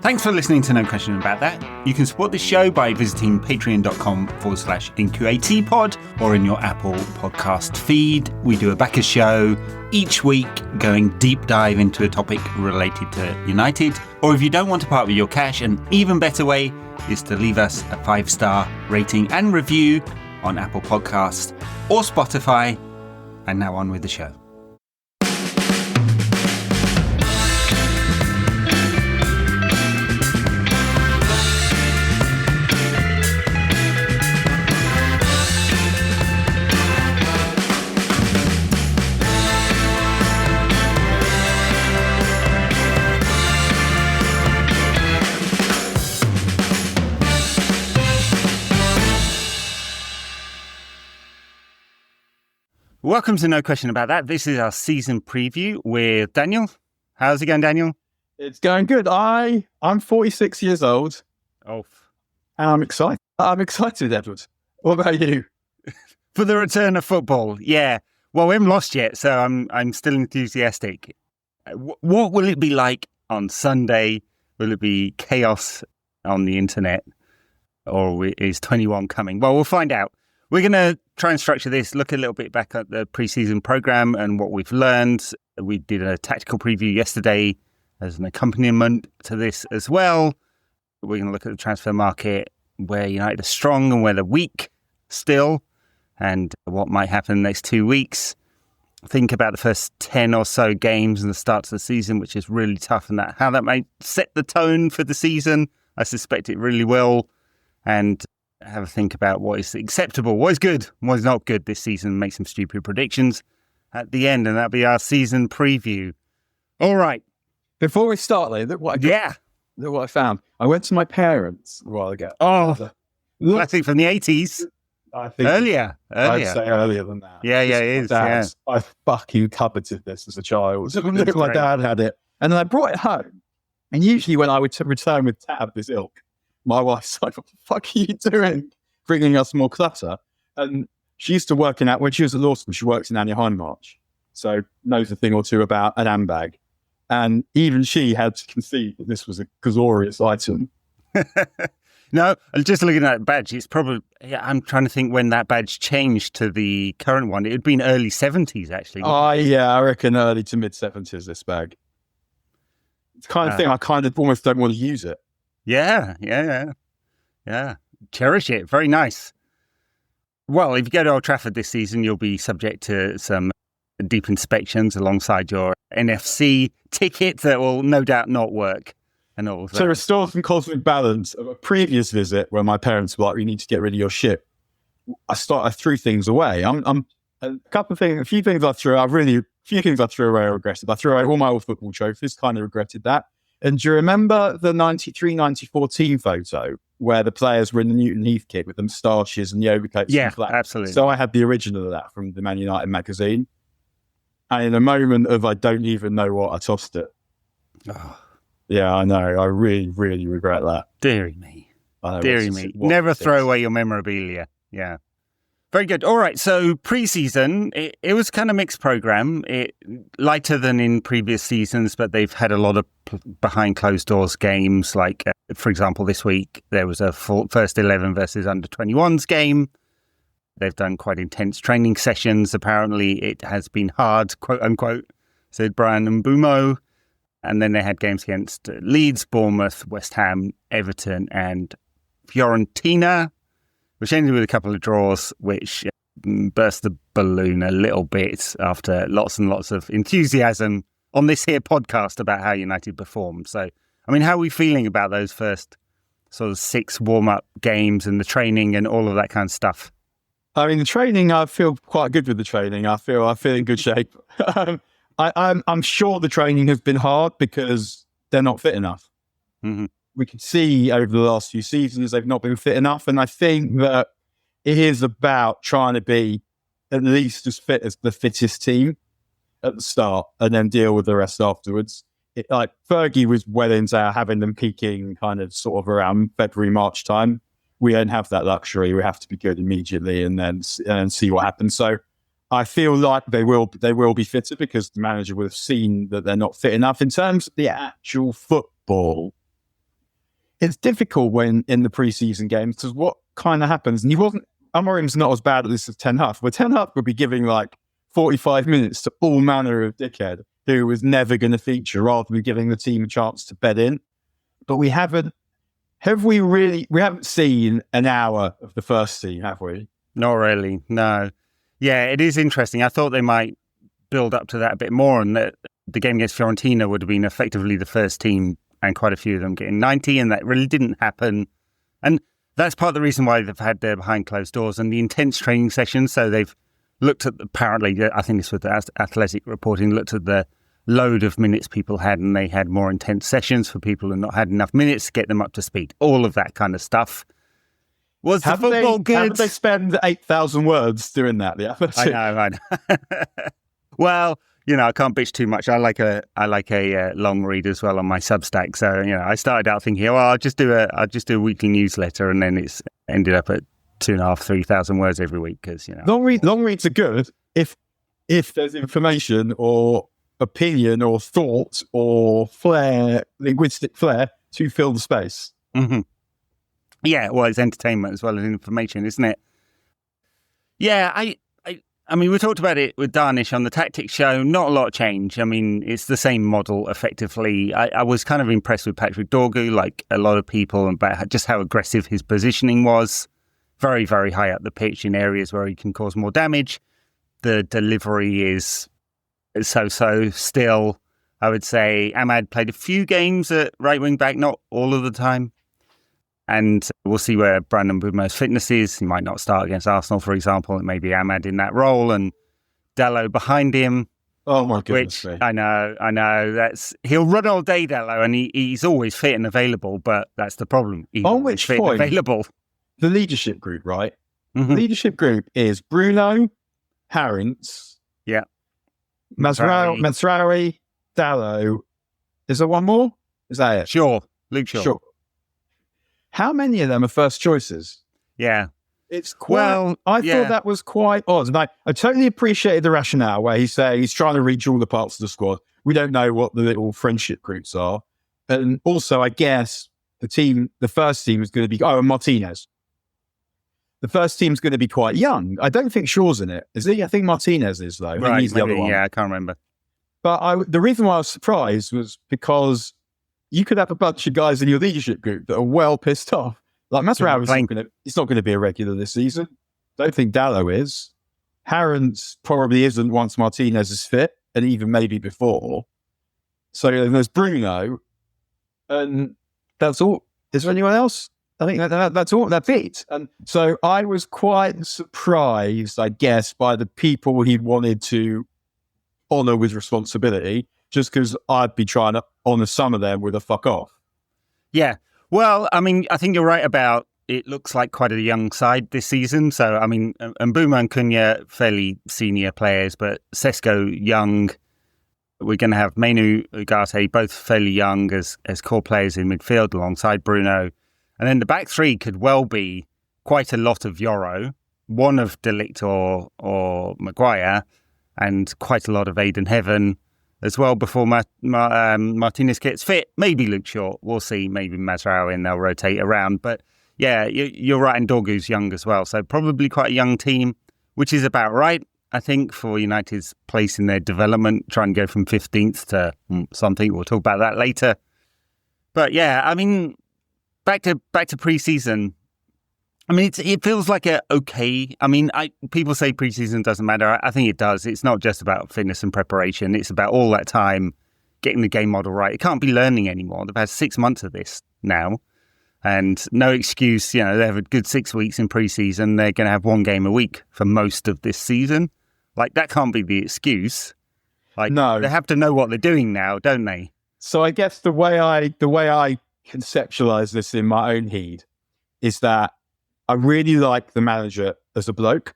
Thanks for listening to No Question About That. You can support this show by visiting patreon.com/NQATpod or in your Apple podcast feed. We do a backer show each week going deep dive into a topic related to United. Or if you don't want to part with your cash, an even better way is to leave us a 5-star rating and review on Apple Podcasts or Spotify. And now on with the show. Welcome to No Question About That. This is our season preview with Daniel. How's it going, Daniel? It's going good. I'm 46 years old. Oh. And I'm excited. Edward. What about you? For the return of football, yeah. Well, we haven't lost yet, so I'm still enthusiastic. What will it be like on Sunday? Will it be chaos on the internet? Or is 21 coming? Well, we'll find out. We're going to try and structure this, look a little bit back at the preseason program and what we've learned. We did a tactical preview yesterday as an accompaniment to this as well. We're going to look at the transfer market, where United are strong and where they're weak still, and what might happen in the next 2 weeks. Think about the first 10 or so games and the start of the season, which is really tough, and how that may set the tone for the season. I suspect it really will. And have a think about what is acceptable, what is good, what is not good this season, make some stupid predictions at the end, and that'll be our season preview. All right. Before we start, look what I found. I went to my parents a while ago. Oh, I think from the 80s. I think earlier. I'd say earlier than that. Yeah, it is. Yeah. I fucking coveted this as a child. My dad had it. And then I brought it home. And usually when I would return with tab this ilk, my wife's like, what the fuck are you doing? Bringing us more clutter. And she used to work when she was at law school, she worked in Anya Hindmarch. So knows a thing or two about an handbag. And even she had to concede that this was a glorious item. No, just looking at that badge, it's probably, I'm trying to think when that badge changed to the current one. It had been early 70s, actually. I reckon early to mid 70s, this bag. It's the kind of thing I kind of almost don't want to use it. Yeah. Cherish it. Very nice. Well, if you go to Old Trafford this season, you'll be subject to some deep inspections alongside your NFC ticket that will no doubt not work. And all that. To restore some cosmic balance of a previous visit where my parents were like, "You need to get rid of your shit," I threw things away. A few things I threw away I regretted. I threw away all my old football trophies, kind of regretted that. And do you remember the 93-94 team photo where the players were in the Newton Heath kit with the moustaches and the overcoats? Yeah, absolutely. So I had the original of that from the Man United magazine. And in a moment of I don't even know what, I tossed it. Oh. Yeah, I know. I really, really regret that. Deary me. Never throw away your memorabilia. Yeah. Very good. All right. So preseason, it was kind of mixed program. Lighter than in previous seasons, but they've had a lot of behind closed doors games. Like, for example, this week there was a full first 11 versus under 21s game. They've done quite intense training sessions. Apparently, it has been hard, quote unquote, said Brian Mbumo. And then they had games against Leeds, Bournemouth, West Ham, Everton, and Fiorentina, which ended with a couple of draws, which burst the balloon a little bit after lots and lots of enthusiasm on this here podcast about how United performed. So, I mean, how are we feeling about those first sort of 6 warm-up games and the training and all of that kind of stuff? I mean, the training, I feel quite good with the training. I feel in good shape. I'm sure the training has been hard because they're not fit enough. Mm-hmm. We can see over the last few seasons they've not been fit enough, and I think that it is about trying to be at least as fit as the fittest team at the start, and then deal with the rest afterwards. Like Fergie was well into having them peaking kind of sort of around February, March time. We don't have that luxury. We have to be good immediately and then see what happens. So I feel like they will be fitter because the manager will have seen that they're not fit enough. In terms of the actual football, it's difficult when in the preseason games because what kind of happens, and Amorim's not as bad at this as Ten Hag, but Ten Hag would be giving like 45 minutes to all manner of dickhead who was never going to feature rather than giving the team a chance to bed in. But we haven't seen an hour of the first team, have we? Not really, no. Yeah, it is interesting. I thought they might build up to that a bit more, and that the game against Fiorentina would have been effectively the first team and quite a few of them getting 90, and that really didn't happen. And that's part of the reason why they've had their behind closed doors and the intense training sessions. So they've looked at, apparently, I think this was the Athletic reporting, looked at the load of minutes people had, and they had more intense sessions for people who not had enough minutes to get them up to speed. All of that kind of stuff. Was the football good? How did they spend 8,000 words doing that? Yeah, I know. Well, I can't bitch too much. I like a long read as well on my Substack. So I started out thinking, I'll just do a weekly newsletter, and then it's ended up at 2,500-3,000 words every week because long reads are good if there's information or opinion or thought or linguistic flair to fill the space. Mm-hmm. Yeah, well, it's entertainment as well as information, isn't it? Yeah, I mean, we talked about it with Darnish on the Tactics show. Not a lot of change. I mean, it's the same model, effectively. I was kind of impressed with Patrick Dorgu, like a lot of people, about just how aggressive his positioning was. Very, very high up the pitch in areas where he can cause more damage. The delivery is so-so still. I would say Ahmad played a few games at right wing back, not all of the time. And we'll see where Brandon Bumo's fitness is. He might not start against Arsenal, for example. It may be Ahmad in that role and Dalot behind him. Oh, my goodness. Which, I know. He'll run all day, Dalot, and he's always fit and available, but that's the problem. He's on which fit point, and available. The leadership group, right? Mm-hmm. The leadership group is Bruno, Harrens, Mazraoui, Dalot. Is there one more? Is that it? Sure. Luke Shaw. Sure. How many of them are first choices? Yeah. It's quite, I thought that was quite odd. And I totally appreciated the rationale where he's trying to reach all the parts of the squad. We don't know what the little friendship groups are. And also, I guess, the first team is going to be, Martinez. The first team's going to be quite young. I don't think Shaw's in it. Is he? I think Martinez is, though. Right, he's the other one. Yeah, I can't remember. But the reason why I was surprised was because you could have a bunch of guys in your leadership group that are well pissed off. Like Mazraoui, he's not going to be a regular this season. Don't think Dalot is. Harrens probably isn't once Martinez is fit, and even maybe before. So there's Bruno, and that's all. Is there anyone else? I think that's all. That's it. And so I was quite surprised, I guess, by the people he wanted to honour with responsibility, just because I'd be trying to honour some of them with a fuck off. Yeah. Well, I mean, I think you're right about it looks like quite a young side this season. So, I mean, Mbeumo and Cunha, fairly senior players, but Sesko, young. We're going to have Menu, Ugarte, both fairly young as core players in midfield alongside Bruno. And then the back three could well be quite a lot of Yoro, one of De Ligt or Maguire, and quite a lot of Aiden Heaven as well before Martinez gets fit. Maybe Luke Shaw. We'll see. Maybe Mazraoui, and they'll rotate around. But yeah, you're right. And Dorgu's young as well. So probably quite a young team, which is about right, I think, for United's place in their development. Try and go from 15th to something. We'll talk about that later. But yeah, I mean, back to preseason. I mean, it feels like okay. I mean, people say preseason doesn't matter. I think it does. It's not just about fitness and preparation. It's about all that time getting the game model right. It can't be learning anymore. They've had 6 months of this now, and no excuse. They have a good 6 weeks in preseason. They're going to have one game a week for most of this season. Like, that can't be the excuse. Like, no, they have to know what they're doing now, don't they? So I guess the way I conceptualize this in my own head is that I really like the manager as a bloke,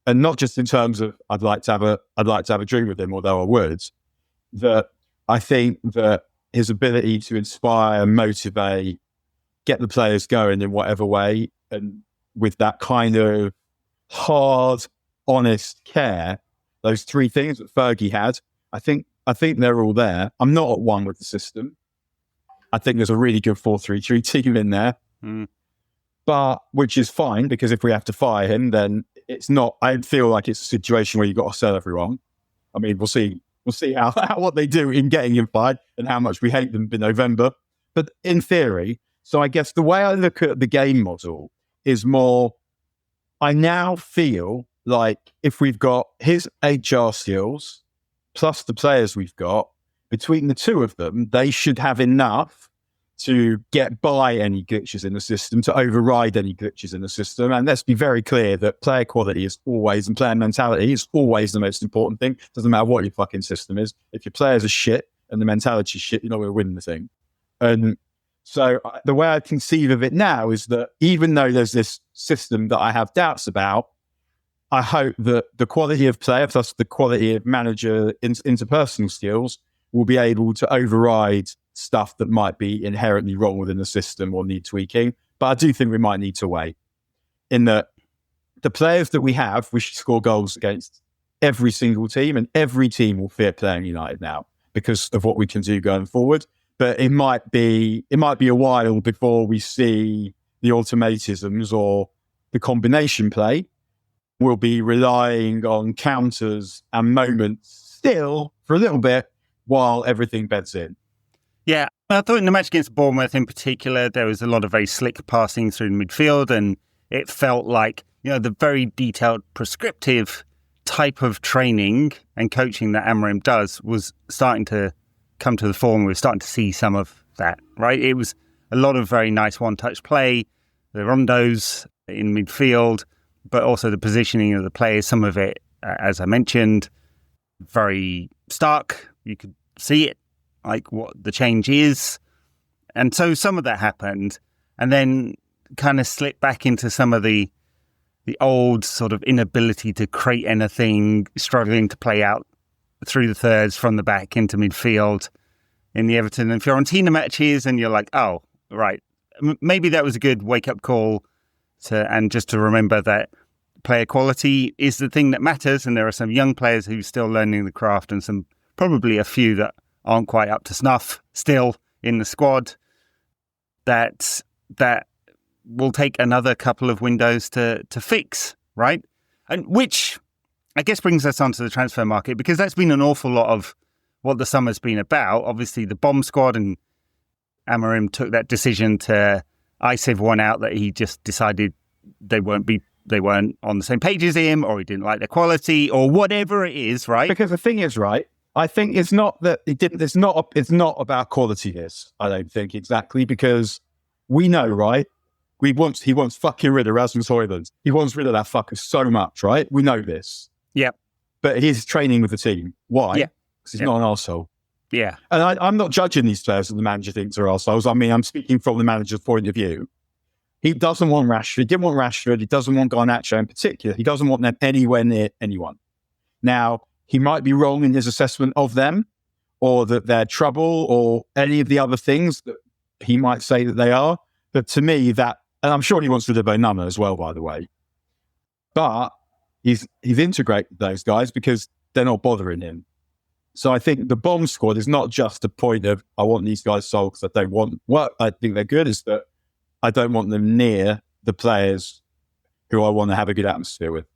and not just in terms of I'd like to have a drink with him, although I would. That I think that his ability to inspire, motivate, get the players going in whatever way, and with that kind of hard, honest care, those three things that Fergie had, I think they're all there. I'm not at one with the system. I think there's a really good 4-3-3 team in there. But which is fine, because if we have to fire him, then it's not. I feel like it's a situation where you've got to sell everyone. I mean, we'll see how what they do in getting him fired and how much we hate them in November. But in theory, so I guess the way I look at the game model is more, I now feel like if we've got his HR skills plus the players we've got, between the two of them, they should have enough to get by any glitches in the system, to override any glitches in the system. And let's be very clear that player quality is always, and player mentality is always the most important thing. Doesn't matter what your fucking system is. If your players are shit and the mentality is shit, you're not going to win the thing. And so the way I conceive of it now is that even though there's this system that I have doubts about, I hope that the quality of player plus the quality of manager interpersonal skills will be able to override stuff that might be inherently wrong within the system or need tweaking. But I do think we might need to wait, in that the players that we have, we should score goals against every single team, and every team will fear playing United now because of what we can do going forward. But it might be a while before we see the automatisms or the combination play. We'll be relying on counters and moments still for a little bit while everything beds in. Yeah, I thought in the match against Bournemouth in particular, there was a lot of very slick passing through the midfield, and it felt like, the very detailed, prescriptive type of training and coaching that Amorim does was starting to come to the fore, and we're starting to see some of that, right? It was a lot of very nice one-touch play, the rondos in midfield, but also the positioning of the players, some of it, as I mentioned, very stark. You could see it, like what the change is. And so some of that happened, and then kind of slipped back into some of the old sort of inability to create anything, struggling to play out through the thirds from the back into midfield in the Everton and Fiorentina matches. And you're like, oh, right. Maybe that was a good wake-up call and just to remember that player quality is the thing that matters. And there are some young players who are still learning the craft, and probably a few that aren't quite up to snuff still in the squad, that will take another couple of windows to fix, right? And which I guess brings us onto the transfer market, because that's been an awful lot of what the summer's been about. Obviously the bomb squad, and Amorim took that decision to ice everyone out that he just decided they weren't on the same page as him, or he didn't like their quality, or whatever it is, right? Because the thing is, right, I think it's not that it didn't. It's not about quality. This, I don't think, exactly, because we know, right? He wants fucking rid of Rasmus Højlund. He wants rid of that fucker so much, right? We know this. Yeah. But he's training with the team. Why? Yeah. Because he's not an arsehole. Yeah. And I'm not judging these players that the manager thinks are arseholes. I mean, I'm speaking from the manager's point of view. He doesn't want Rashford. He didn't want Rashford. He doesn't want Garnacho in particular. He doesn't want them anywhere near anyone. Now, he might be wrong in his assessment of them, or that they're trouble, or any of the other things that he might say that they are. But to me, and I'm sure he wants rid of Onana as well, by the way. But he's integrated those guys because they're not bothering him. So I think the bomb squad is not just a point of, I want these guys sold because I don't want what I think they're good, is that I don't want them near the players who I want to have a good atmosphere with.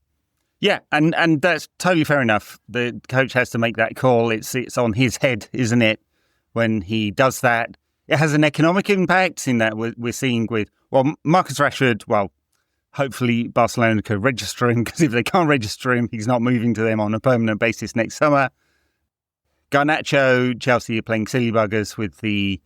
Yeah, and that's totally fair enough. The coach has to make that call. It's on his head, isn't it, when he does that? It has an economic impact in that we're seeing with, Marcus Rashford, hopefully Barcelona could register him, because if they can't register him, he's not moving to them on a permanent basis next summer. Garnacho, Chelsea are playing silly buggers with the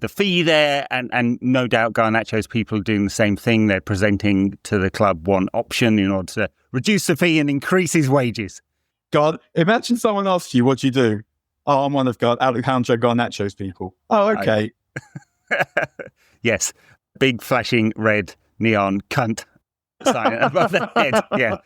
fee there, and no doubt Garnacho's people are doing the same thing. They're presenting to the club one option in order to reduce the fee and increase his wages. God, imagine someone asks you, what do you do? Oh, I'm one of Alejandro Garnacho's people. Oh, okay. Yes. Big flashing red neon cunt sign above the head. Yeah.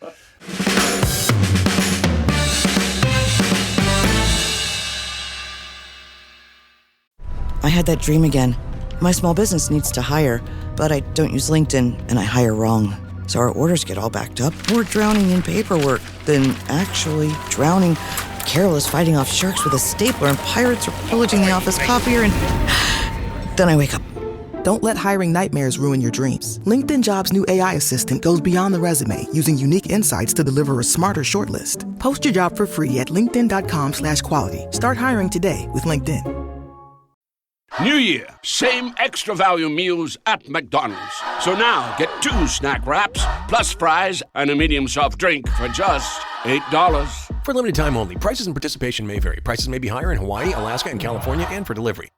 I had that dream again. My small business needs to hire, but I don't use LinkedIn, and I hire wrong. So our orders get all backed up. We're drowning in paperwork, then actually drowning. Carol is fighting off sharks with a stapler, and pirates are pillaging the office copier, and Then I wake up. Don't let hiring nightmares ruin your dreams. LinkedIn Jobs' new AI assistant goes beyond the resume, using unique insights to deliver a smarter shortlist. Post your job for free at linkedin.com/quality. Start hiring today with LinkedIn. New Year, same extra value meals at McDonald's. So now get 2 snack wraps, plus fries, and a medium soft drink for just $8. For limited time only. Prices and participation may vary. Prices may be higher in Hawaii, Alaska, and California, and for delivery.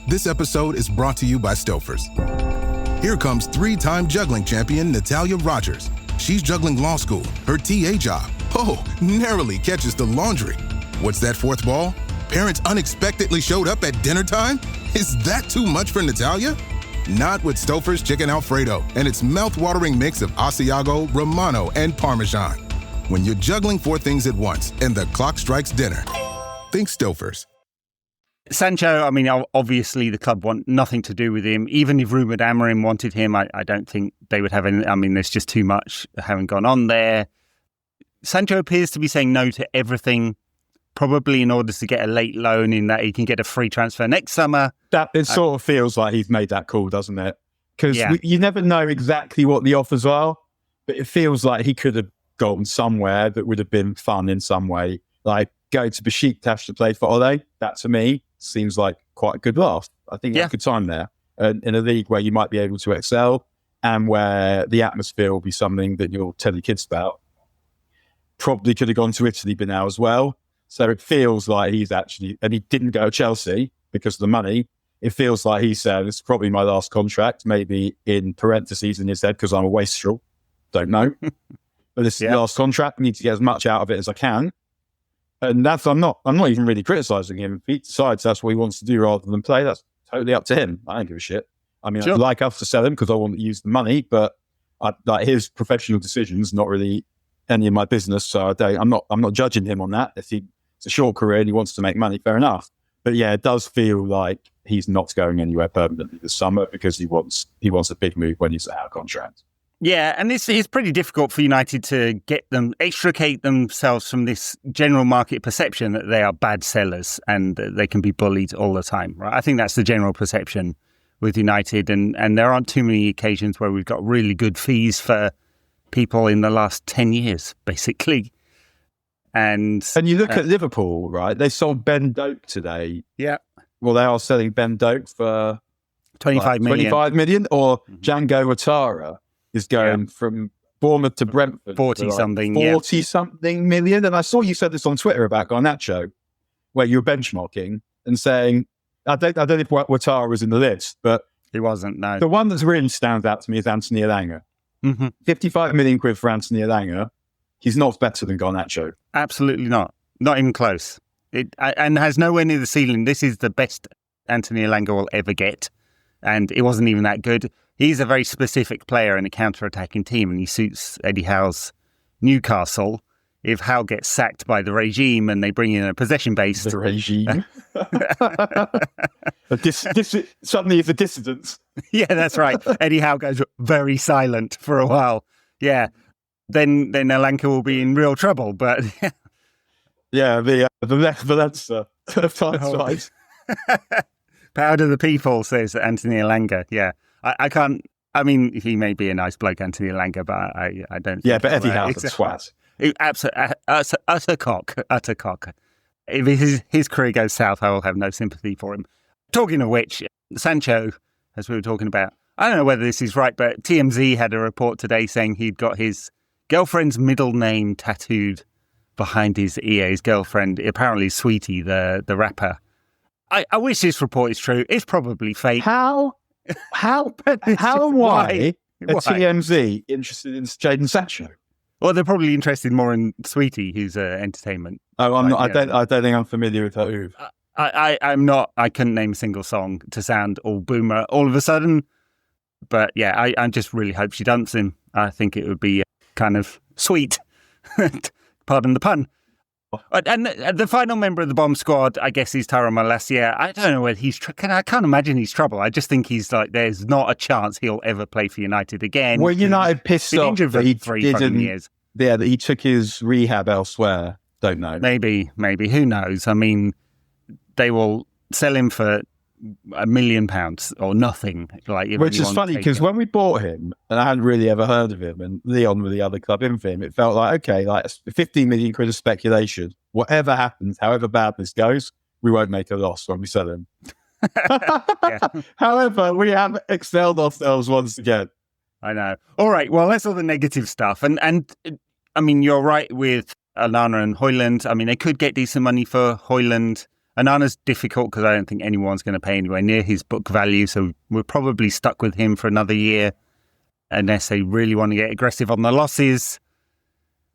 This episode is brought to you by Stouffer's. Here comes 3-time juggling champion Natalia Rogers. She's juggling law school, her TA job. Oh, narrowly catches the laundry. What's that 4th ball? Parents unexpectedly showed up at dinner time? Is that too much for Natalia? Not with Stouffer's Chicken Alfredo and its mouth-watering mix of Asiago, Romano, and Parmesan. When you're juggling 4 things at once and the clock strikes dinner, think Stouffer's. Sancho, I mean, obviously the club want nothing to do with him. Even if rumoured Amorim wanted him, I don't think they would have any. I mean, there's just too much having gone on there. Sancho appears to be saying no to everything, probably in order to get a late loan in that he can get a free transfer next summer. That it sort of feels like he's made that call, doesn't it? Because you never know exactly what the offers are, but it feels like he could have gone somewhere that would have been fun in some way. Like go to Besiktas to play for Ole. That to me seems like quite a good laugh. I think it's a good time there. In a league where you might be able to excel and where the atmosphere will be something that you'll tell your kids about. Probably could have gone to Italy by now as well. So it feels like he's actually, and he didn't go to Chelsea because of the money. It feels like he said, it's probably my last contract, maybe in parentheses in his head because I'm a wastrel. Don't know. But this is the last contract. I need to get as much out of it as I can. And that's, I'm not even really criticising him. If he decides that's what he wants to do rather than play, that's totally up to him. I don't give a shit. I mean, I'd like us to sell him because I want to use the money, but like his professional decisions, not really any of my business. So I'm not judging him on that. If it's a short career and he wants to make money, fair enough. But yeah, it does feel like he's not going anywhere permanently this summer because he wants a big move when he's out of contract. Yeah, and it's pretty difficult for United to extricate themselves from this general market perception that they are bad sellers and they can be bullied all the time, right? I think that's the general perception with United, and there aren't too many occasions where we've got really good fees for people in the last 10 years, basically. And you look at Liverpool, right? They sold Ben Doak today. Yeah. Well, they are selling Ben Doak for 25 million. Or Django Ouattara is going from Bournemouth to Brentford. 40-something million. And I saw you said this on Twitter about Garnacho, where you were benchmarking and saying, I don't know if Ouattara was in the list, but he wasn't, no. The one that's really stands out to me is Anthony Elanga. 55 million quid for Anthony Elanga. He's not better than Garnacho. Absolutely not. Not even close. And has nowhere near the ceiling. This is the best Anthony Elanga will ever get. And it wasn't even that good. He's a very specific player in a counter-attacking team, and he suits Eddie Howe's Newcastle. If Howe gets sacked by the regime and they bring in a possession-based... The regime? Suddenly it's a dissident. Yeah, that's right. Eddie Howe goes very silent for a while. Yeah. Then Elanga will be in real trouble, but... Yeah, the Valencia. Power to the people, says Anthony Elanga. Yeah. I can't... I mean, he may be a nice bloke, Anthony Elanga, but I don't... Yeah, but Eddie Howe's a swat. Absolutely. Utter cock. If his career goes south, I will have no sympathy for him. Talking of which, Sancho, as we were talking about, I don't know whether this is right, but TMZ had a report today saying he'd got his girlfriend's middle name tattooed behind his ear. His girlfriend, apparently Sweetie, the rapper. I wish this report is true. It's probably fake. How and why are TMZ interested in Jadon Sancho? Well, they're probably interested more in Sweetie, who's entertainment. Oh, I'm not. I don't think I'm familiar with her. I'm not. I couldn't name a single song to sound all boomer all of a sudden. But yeah, I just really hope she dumps him. I think it would be kind of sweet. Pardon the pun. And the final member of the bomb squad, I guess, is Tyrone Malacia. I don't know whether he's... I can't imagine he's trouble. I just think he's like, there's not a chance he'll ever play for United again. Well, United pissed off that he 3 fucking years. Yeah, that he took his rehab elsewhere. Don't know. Maybe. Who knows? I mean, they will sell him for £1 million or nothing. Like, if which is anyone funny take because it. when we bought him, and I hadn't really ever heard of him, and Leon with the other club in for him, it felt like, okay, like 15 million quid of speculation. Whatever happens, however bad this goes, we won't make a loss when we sell him. However, we have excelled ourselves once again. I know. All right. Well, that's all the negative stuff. And I mean, you're right with Onana and Højlund. I mean, they could get decent money for Højlund. Onana's difficult because I don't think anyone's going to pay anywhere near his book value. So we're probably stuck with him for another year unless they really want to get aggressive on the losses.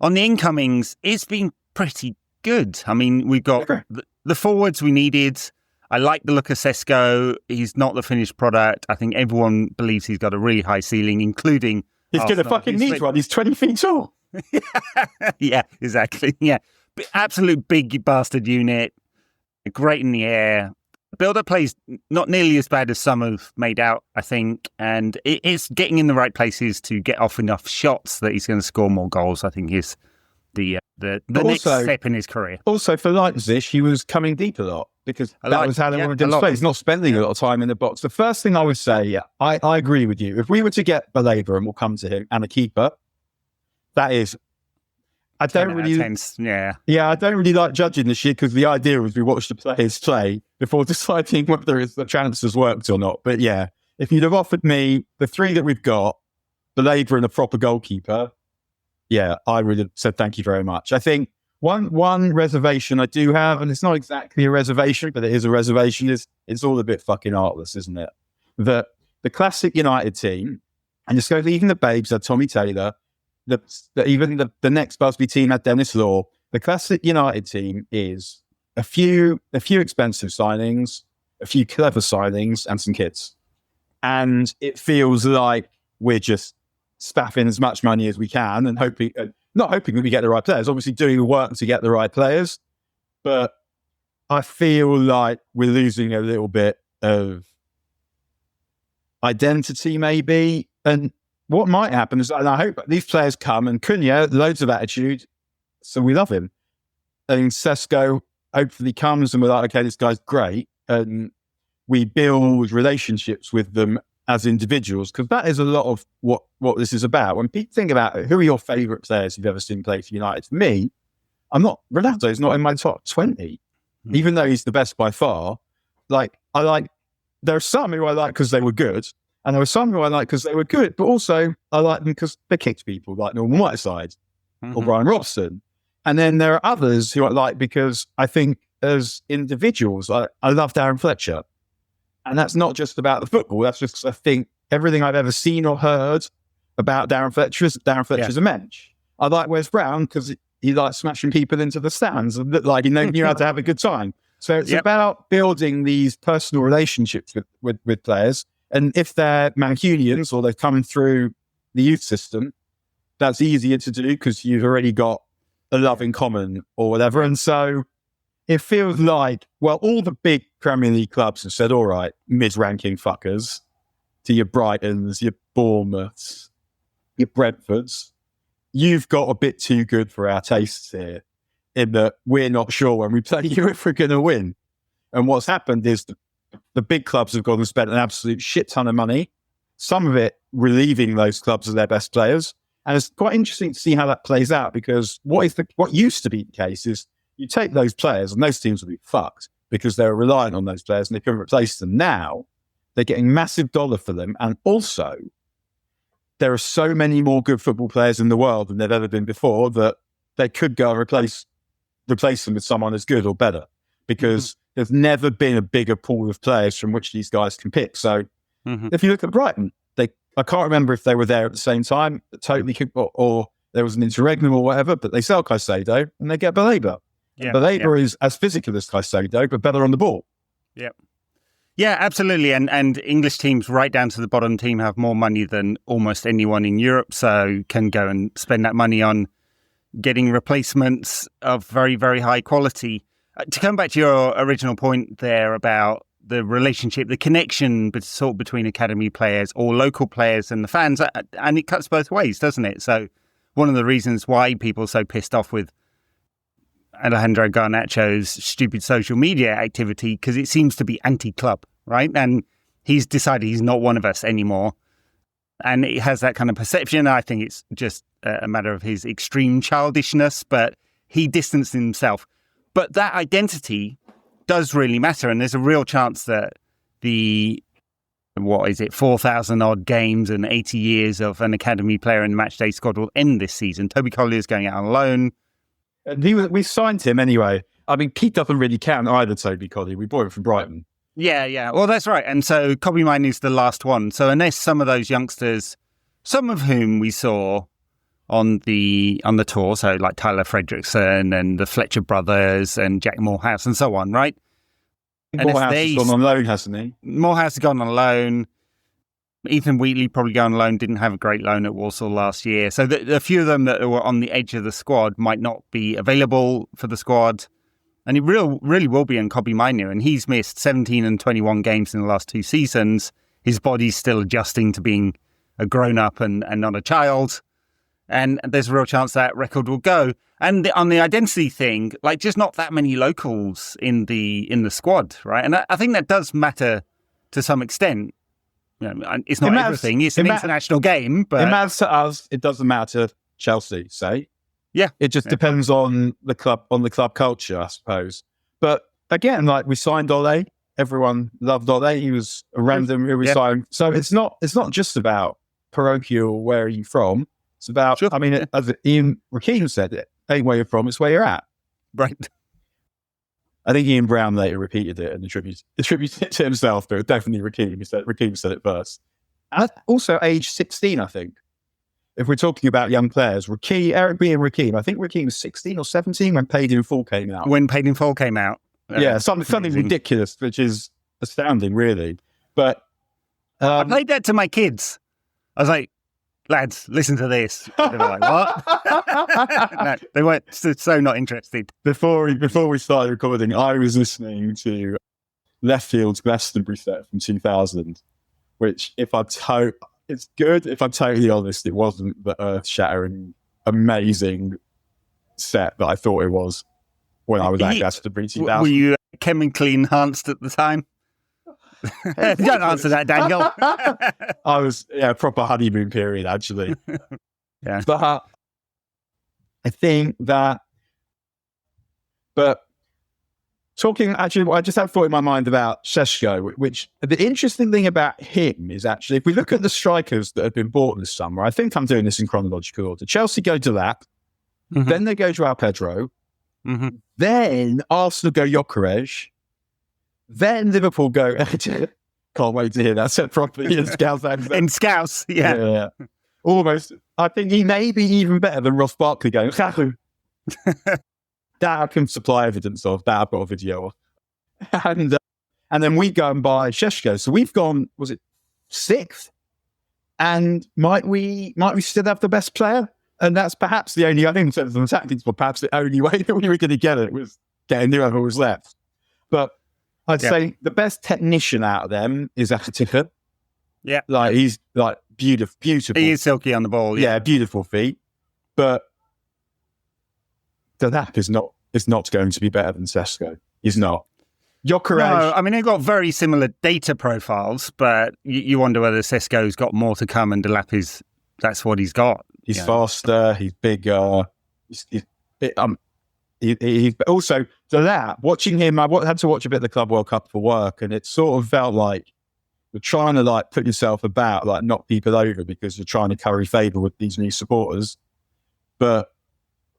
On the incomings, it's been pretty good. I mean, we've got the forwards we needed. I like the look of Sesko. He's not the finished product. I think everyone believes he's got a really high ceiling, including He's going to fucking need one. He's 20 feet tall. Yeah, exactly. Yeah. Absolute big bastard unit. Great in the air. Build-up plays not nearly as bad as some have made out, I think. And it's getting in the right places to get off enough shots that he's going to score more goals, I think is the next step in his career. Also, for Leipzig, he was coming deep a lot because that was how they wanted him to play. He's not spending a lot of time in the box. The first thing I would say, I agree with you. If we were to get Baleba, and we'll come to him, and a keeper, that is... I don't really like judging this shit because the idea was we watch the players play before deciding whether the transfers worked or not. But yeah, if you'd have offered me the three that we've got, Baleba and a proper goalkeeper, yeah, I would have said thank you very much. I think one reservation I do have, and it's not exactly a reservation, but it is a reservation, is it's all a bit fucking artless, isn't it? The classic United team, and just go even the Babes had Tommy Taylor, even the next Busby team had Dennis Law. The classic United team is a few expensive signings, a few clever signings, and some kids. And it feels like we're just spaffing as much money as we can and not hoping that we get the right players, obviously doing the work to get the right players. But I feel like we're losing a little bit of identity maybe. And what might happen is, and I hope these players come, and Cunha, loads of attitude, so we love him. And Sesko hopefully comes and we're like, okay, this guy's great. And we build relationships with them as individuals, because that is a lot of what this is about. When people think about it, who are your favourite players you've ever seen play for United? For me, Ronaldo's not in my top 20, even though he's the best by far. There are some who I like because they were good, and there were some who I like because they were good, but also I like them because they kicked people, like Norman Whiteside or Brian Robson. And then there are others who I like because I think as individuals, I love Darren Fletcher. And that's not just about the football. That's just, I think, everything I've ever seen or heard about Darren Fletcher's a mensch. I like Wes Brown because he likes smashing people into the stands and looked like he knew how to have a good time. So it's about building these personal relationships with players. And if they're Mancunians or they're coming through the youth system, that's easier to do because you've already got a love in common or whatever. And so it feels like, well, all the big Premier League clubs have said, all right, mid-ranking fuckers, to your Brightons, your Bournemouths, your Brentfords, you've got a bit too good for our tastes here, in that we're not sure when we play you if we're going to win. And what's happened is the big clubs have gone and spent an absolute shit ton of money, some of it relieving those clubs of their best players. And it's quite interesting to see how that plays out, because what used to be the case is you take those players and those teams will be fucked because they're reliant on those players and they couldn't replace them. Now they're getting massive dollar for them. And also there are so many more good football players in the world than there've ever been before that they could go and replace them with someone as good or better, because there's never been a bigger pool of players from which these guys can pick. So if you look at Brighton, I can't remember if they were there at the same time, totally, or there was an interregnum or whatever, but they sell Caicedo and they get Baleba. Baleba is as physical as Caicedo, but better on the ball. Yeah, absolutely. And English teams right down to the bottom team have more money than almost anyone in Europe, so can go and spend that money on getting replacements of very, very high quality. To come back to your original point there about the relationship, the connection between academy players or local players and the fans, and it cuts both ways, doesn't it? So one of the reasons why people are so pissed off with Alejandro Garnacho's stupid social media activity, because it seems to be anti-club. right? And he's decided he's not one of us anymore. And it has that kind of perception. I think it's just a matter of his extreme childishness, but he distanced himself. But that identity does really matter. And there's a real chance that the 4,000 odd games and 80 years of an academy player in the matchday squad will end this season. Toby Collier is going out on loan. And we signed him anyway. I mean, Keith doesn't really count either, Toby Collier. We bought him from Brighton. Yeah. Well, that's right. And so Kobbie Mainoo is the last one. So unless some of those youngsters, some of whom we saw on the tour, so like Tyler Fredrickson and the Fletcher brothers and Jack Morehouse and so on, right? Morehouse has gone on loan, hasn't he? Morehouse has gone on loan. Ethan Wheatley probably going on loan, didn't have a great loan at Walsall last year. So the few of them that were on the edge of the squad might not be available for the squad. And it really will be on Kobbie Mainoo. And he's missed 17 and 21 games in the last 2 seasons. His body's still adjusting to being a grown-up and not a child. And there's a real chance that record will go. And on the identity thing, like just not that many locals in the squad, right? And I think that does matter to some extent. You know, it's not everything. It's an international game, but it matters to us. It doesn't matter to Chelsea, say. Yeah, it just depends on the club culture, I suppose. But again, like we signed Ole. Everyone loved Ole. He was a random who we signed. So it's not just about parochial. Where are you from? It's about. Sure. I mean, as Ian Rakeem said, it ain't where you're from. It's where you're at. Right. I think Ian Brown later repeated it and attributed it to himself, but definitely Rakeem said it first. And also age 16, I think. If we're talking about young players, Eric B and Rakeem, I think Rakeem was 16 or 17 when Paid in Full came out. Something ridiculous, which is astounding, really. But I played that to my kids. I was like, lads, listen to this. They were like, what? No, they weren't so not interested. Before we started recording, I was listening to Left Field's Glastonbury set from 2000, which it's good. If I'm totally honest, it wasn't the earth-shattering, amazing set that I thought it was when I was at Glastonbury 2000. Were you chemically enhanced at the time? Don't answer that, Daniel. I was, proper honeymoon period, actually. Yeah. But I think that, talking, actually, I just had a thought in my mind about Šeško, which the interesting thing about him is actually, if we look at the strikers that have been bought this summer, I think I'm doing this in chronological order. Chelsea go Delap, then they go João Pedro, then Arsenal go Gyökeres, then Liverpool go. Can't wait to hear that said properly in Scouse accent. In Scouse, yeah. Almost. I think he may be even better than Ross Barkley going. That I can supply evidence of. That I've got a video of. And then we go and buy Šeško. So we've gone, was it 6th? And might we still have the best player? And that's perhaps the only, I think in terms of the tactics, but perhaps the only way that we were going to get it was getting whoever was left. But I'd say the best technician out of them is Akatika. Yeah. Like he's like beautiful. He is silky on the ball. Yeah, beautiful feet. But Delap is not going to be better than Šeško. He's not. Gyökeres. No, I mean, they've got very similar data profiles, but you wonder whether Šeško's got more to come and Delap that's what he's got. He's faster, he's bigger. He also, Delap, watching him, I had to watch a bit of the Club World Cup for work, and it sort of felt like you're trying to like put yourself about, like knock people over because you're trying to curry favour with these new supporters. But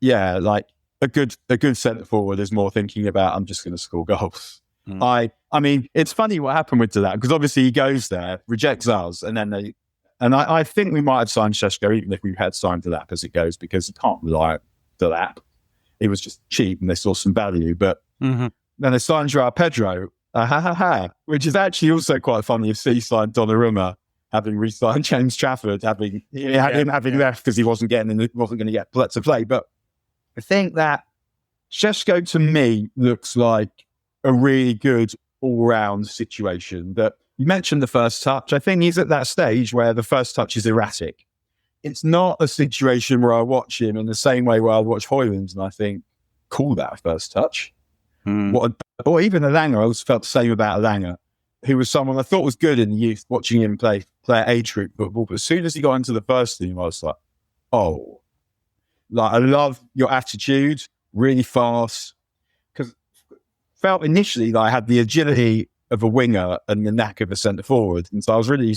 yeah, like a good centre forward is more thinking about, I'm just going to score goals. I mean, it's funny what happened with Delap because obviously he goes there, rejects us, and then I think we might have signed Šeško even if we had signed Delap as it goes, because you can't rely on Delap. It was just cheap and they saw some value. But then they signed João Pedro, which is actually also quite funny if he signed Donnarumma, having re-signed James Trafford, having left because he wasn't going to get to play. But I think that Šeško to me looks like a really good all-round situation. That you mentioned the first touch. I think he's at that stage where the first touch is erratic. It's not a situation where I watch him in the same way where I watch Højlund and I think, cool, that first touch. Or even Elanga, I always felt the same about Elanga. who was someone I thought was good in the youth, watching him play age group football. But as soon as he got into the first team, I was like, oh, like, I love your attitude, really fast. Because felt initially that I had the agility of a winger and the knack of a centre forward. And so I was really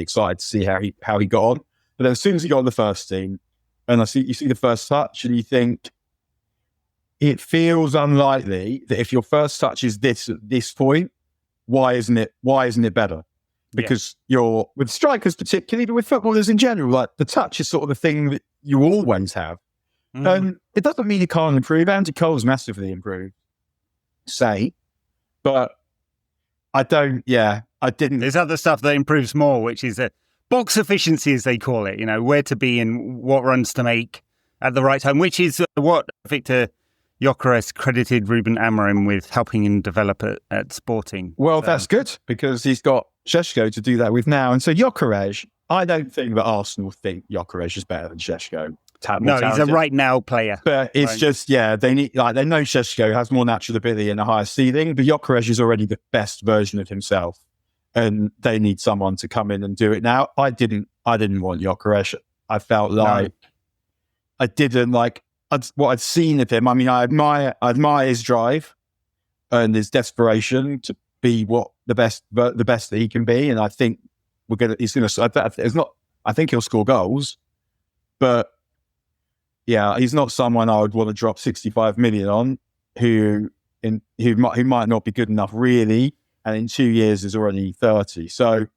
excited to see how he got on. But then as soon as he got on the first team, and you see the first touch, and you think, it feels unlikely that if your first touch is this at this point, why isn't it better? Because you're, with strikers particularly, but with footballers in general, like, the touch is sort of the thing that you always have. And it doesn't mean you can't improve. Andy Cole's massively improved, but I didn't. There's other stuff that improves more, which is box efficiency, as they call it, where to be and what runs to make at the right time, which is what Victor Gyökeres credited Ruben Amorim with helping him develop at Sporting. Well, that's good, because he's got Šeško to do that with now. And so Gyökeres, I don't think that Arsenal think Gyökeres is better than Šeško. No, he's a right now player. But it's just, they know Šeško has more natural ability and a higher ceiling, but Gyökeres is already the best version of himself. And they need someone to come in and do it now. I didn't want Gyökeres. I felt like I didn't like what I'd seen of him. I mean, I admire his drive and his desperation to be the best that he can be. And I think I think he'll score goals, but yeah, he's not someone I would want to drop 65 million on, who might not be good enough really, and in 2 years is already 30. So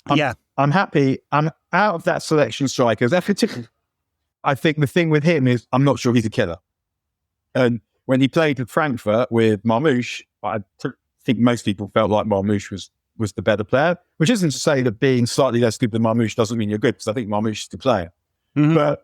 I'm happy. I'm out of that selection strikers. I think the thing with him is I'm not sure he's a killer. And when he played with Frankfurt with Marmoush, I think most people felt like Marmoush was the better player, which isn't to say that being slightly less good than Marmoush doesn't mean you're good, because I think Marmoush is the player. Mm-hmm. But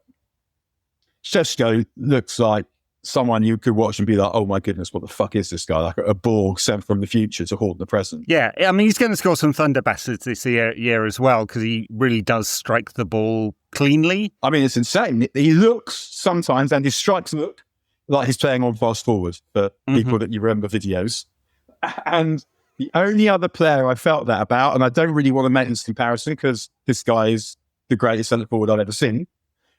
Šeško looks like someone you could watch and be like, oh my goodness, what the fuck is this guy? Like a Borg sent from the future to haunt the present. Yeah, I mean, he's going to score some thunder bastards this year as well, because he really does strike the ball cleanly. I mean, it's insane. He looks sometimes, and his strikes look like he's playing on fast forward for people that you remember videos. And the only other player I felt that about, and I don't really want to make this comparison because this guy is the greatest centre forward I've ever seen,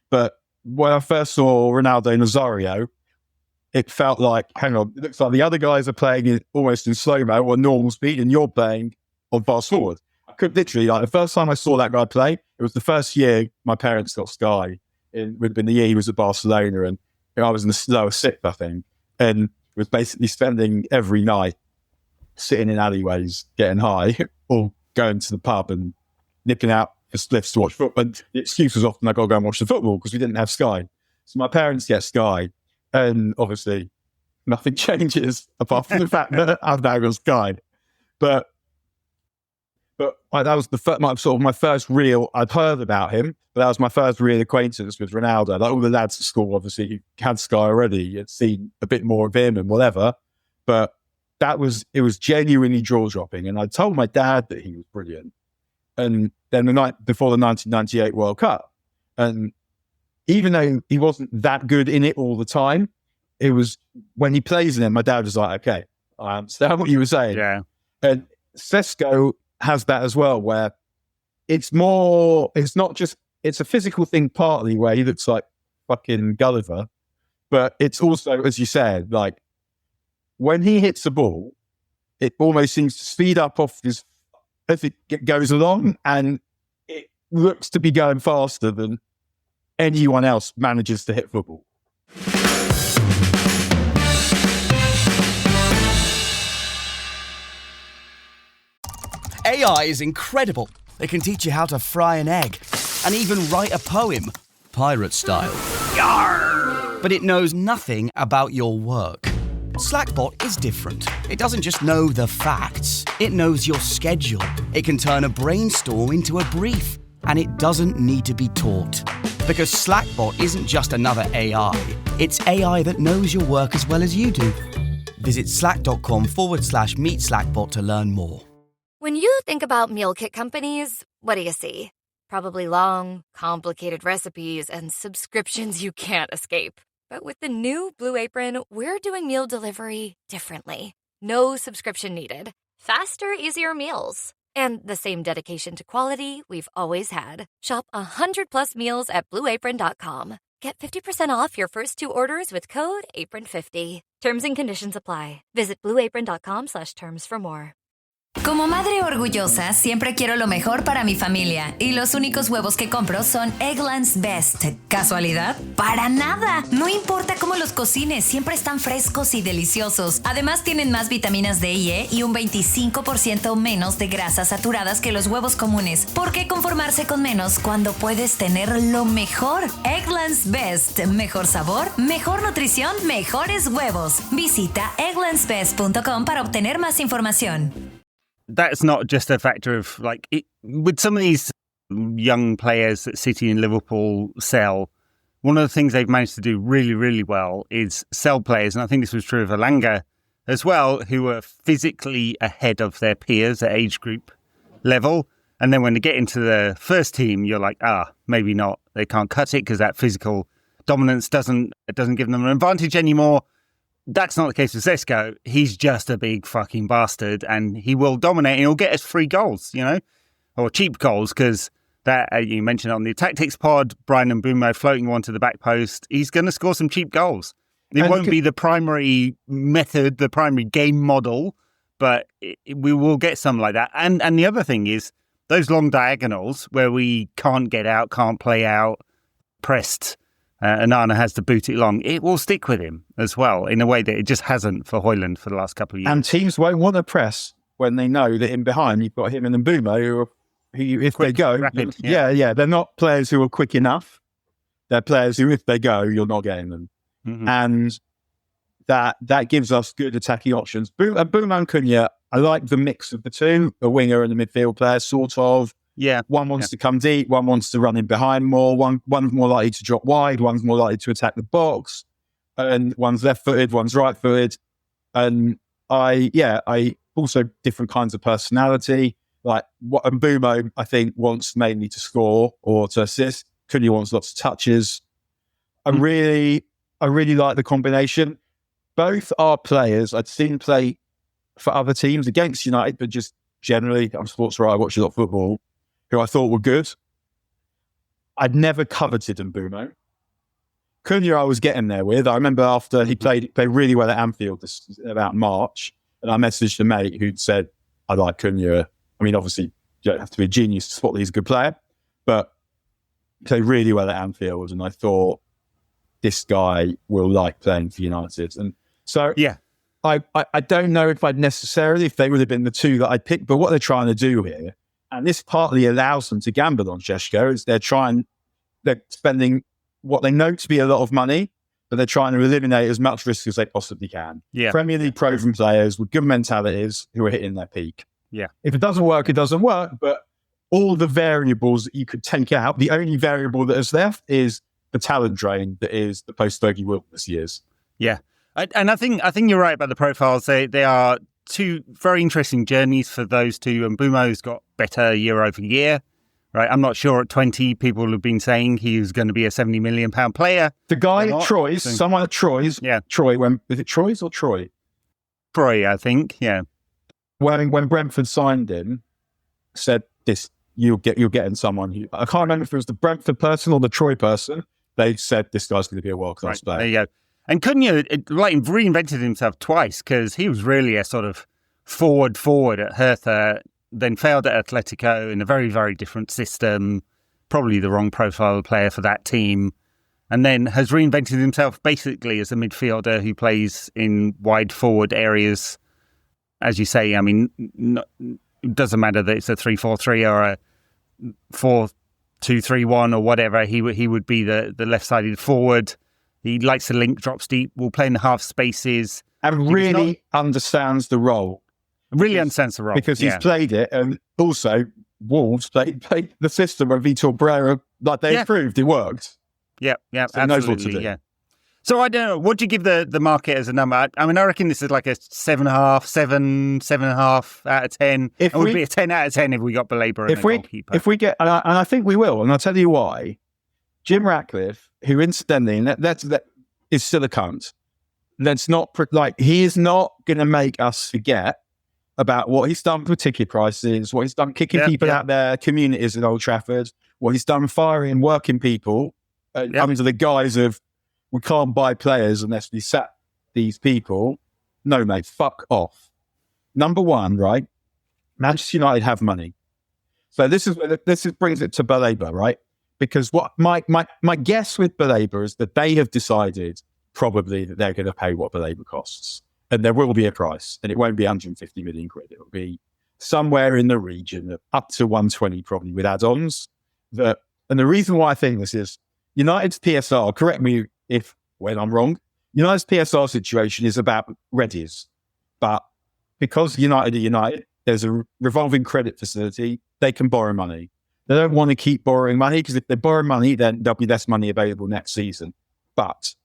but when I first saw Ronaldo Nazario, it felt like, hang on, it looks like the other guys are playing almost in slow-mo or normal speed, and you're playing on fast forward. I could literally, like, the first time I saw that guy play, it was the first year my parents got Sky. It would have been the year he was at Barcelona, and I was in the lower sixth, I think, and was basically spending every night sitting in alleyways, getting high, or going to the pub and nipping out for spliffs to watch football. And the excuse was often I got to go and watch the football because we didn't have Sky. So my parents get Sky, and obviously nothing changes apart from the fact that I've now got Sky. But that was my first real. I'd heard about him, but that was my first real acquaintance with Ronaldo. Like all the lads at school, obviously had Sky already, had seen a bit more of him and whatever. But it was genuinely jaw dropping. And I told my dad that he was brilliant. And then the night before the 1998 World Cup, and even though he wasn't that good in it all the time, it was when he plays in it, my dad was like, okay, I understand what you were saying. Yeah. And Šeško has that as well, where it's a physical thing partly where he looks like fucking Gulliver, but it's also, as you said, like when he hits the ball, it almost seems to speed up as it goes along, and it looks to be going faster than anyone else manages to hit football. AI is incredible. It can teach you how to fry an egg and even write a poem, pirate style. Yarr! But it knows nothing about your work. Slackbot is different. It doesn't just know the facts. It knows your schedule. It can turn a brainstorm into a brief. And it doesn't need to be taught. Because Slackbot isn't just another AI. It's AI that knows your work as well as you do. Visit slack.com/meet Slackbot to learn more. When you think about meal kit companies, what do you see? Probably long, complicated recipes and subscriptions you can't escape. But with the new Blue Apron, we're doing meal delivery differently. No subscription needed. faster, easier meals. And the same dedication to quality we've always had. Shop 100+ meals at BlueApron.com. Get 50% off your first 2 orders with code APRON50. Terms and conditions apply. Visit BlueApron.com/terms for more. Como madre orgullosa, siempre quiero lo mejor para mi familia. Y los únicos huevos que compro son Eggland's Best. ¿Casualidad? ¡Para nada! No importa cómo los cocines, siempre están frescos y deliciosos. Además, tienen más vitaminas D y E y un 25% menos de grasas saturadas que los huevos comunes. ¿Por qué conformarse con menos cuando puedes tener lo mejor? Eggland's Best. Mejor sabor, mejor nutrición, mejores huevos. Visita egglandsbest.com para obtener más información. That's not just a factor of with some of these young players that City and Liverpool sell. One of the things they've managed to do really, really well is sell players. And I think this was true of Elanga as well, who are physically ahead of their peers at age group level. And then when they get into the first team, you're like, maybe not. They can't cut it because that physical dominance doesn't give them an advantage anymore. That's not the case with Zesco. He's just a big fucking bastard and he will dominate and he'll get us free goals, or cheap goals, because that you mentioned on the Tactics pod, Brian and Mbeumo floating one to the back post. He's going to score some cheap goals. It won't be the primary method, the primary game model, but we will get some like that. And the other thing is those long diagonals where we can't get out, can't play out, pressed, Onana has to boot it long. It will stick with him as well in a way that it just hasn't for Højlund for the last couple of years. And teams won't want to press when they know that in behind you've got him and Mbeumo who if Quick, they go, rapid, they're not players who are quick enough. They're players who, if they go, you're not getting them. Mm-hmm. And that gives us good attacking options. Mbeumo and Cunha, I like the mix of the two, a winger and a midfield player, sort of. Yeah. One wants to come deep, one wants to run in behind more, one's more likely to drop wide, one's more likely to attack the box, and one's left-footed, one's right-footed. And I also different kinds of personality. Like what Mbeumo, I think, wants mainly to score or to assist. Cunha wants lots of touches. I really like the combination. Both are players I'd seen play for other teams against United, but just generally, I'm a sports writer, I watch a lot of football, who I thought were good. I'd never coveted Mbeumo. Cunha I was getting there with. I remember after he played really well at Anfield about March, and I messaged a mate who'd said, I like Cunha. I mean, obviously, you don't have to be a genius to spot that he's a good player, but he played really well at Anfield, and I thought, this guy will like playing for United. And so I don't know if they would have been the two that I'd picked, but what they're trying to do here, and this partly allows them to gamble on Šeško, is they're spending what they know to be a lot of money, but they're trying to eliminate as much risk as they possibly can. Yeah. Premier League proven players with good mentalities who are hitting their peak. Yeah. If it doesn't work, it doesn't work, but all the variables that you could take out, the only variable that is left is the talent drain that is the post-Fergie wilderness years. Yeah. And I think you're right about the profiles. They are two very interesting journeys for those two. And Mbeumo's got better year over year, right? I'm not sure at 20, people have been saying he was going to be a £70 million player. The guy at Troyes, someone at Troyes, Troy, was it Troyes or Troy? Troy, I think, yeah. When Brentford signed him, said this, you're getting someone who, I can't remember if it was the Brentford person or the Troy person. They said this guy's going to be a world-class player. There you go. And Cunha reinvented himself twice because he was really a sort of forward at Hertha, then failed at Atletico in a very, very different system, probably the wrong profile player for that team, and then has reinvented himself basically as a midfielder who plays in wide forward areas. As you say, I mean, it doesn't matter that it's a 3-4-3 or a 4-2-3-1 or whatever. He would be the left-sided forward. He likes to link, drops deep, will play in the half spaces. And really understands the role. Really understands the role. Because he's played it. And also, Wolves played the system of Vitor Pereira, like they proved it worked. Yeah, so absolutely. He knows what to do. Yeah. So I don't know, what do you give the market as a number? I mean, I reckon this is like a 7.5 out of 10. It would be a 10 out of 10 if we got Belabor and a goalkeeper. If we get, and I think we will, and I'll tell you why. Jim Ratcliffe, who incidentally, that is still a cunt. Let's not, he is not going to make us forget about what he's done for ticket prices, what he's done kicking people out their communities in Old Trafford, what he's done firing working people under the guise of we can't buy players unless we sack these people. No, mate, fuck off. Number one, right? Manchester United have money. So this brings it to Baleba, right? Because what my guess with Baleba is that they have decided probably that they're going to pay what Baleba costs. And there will be a price. And it won't be 150 million quid. It will be somewhere in the region of up to 120 probably with add-ons. And the reason why I think this is United's PSR, correct me when I'm wrong, United's PSR situation is about Reddies. But because United are United, there's a revolving credit facility. They can borrow money. They don't want to keep borrowing money because if they borrow money, then there'll be less money available next season. But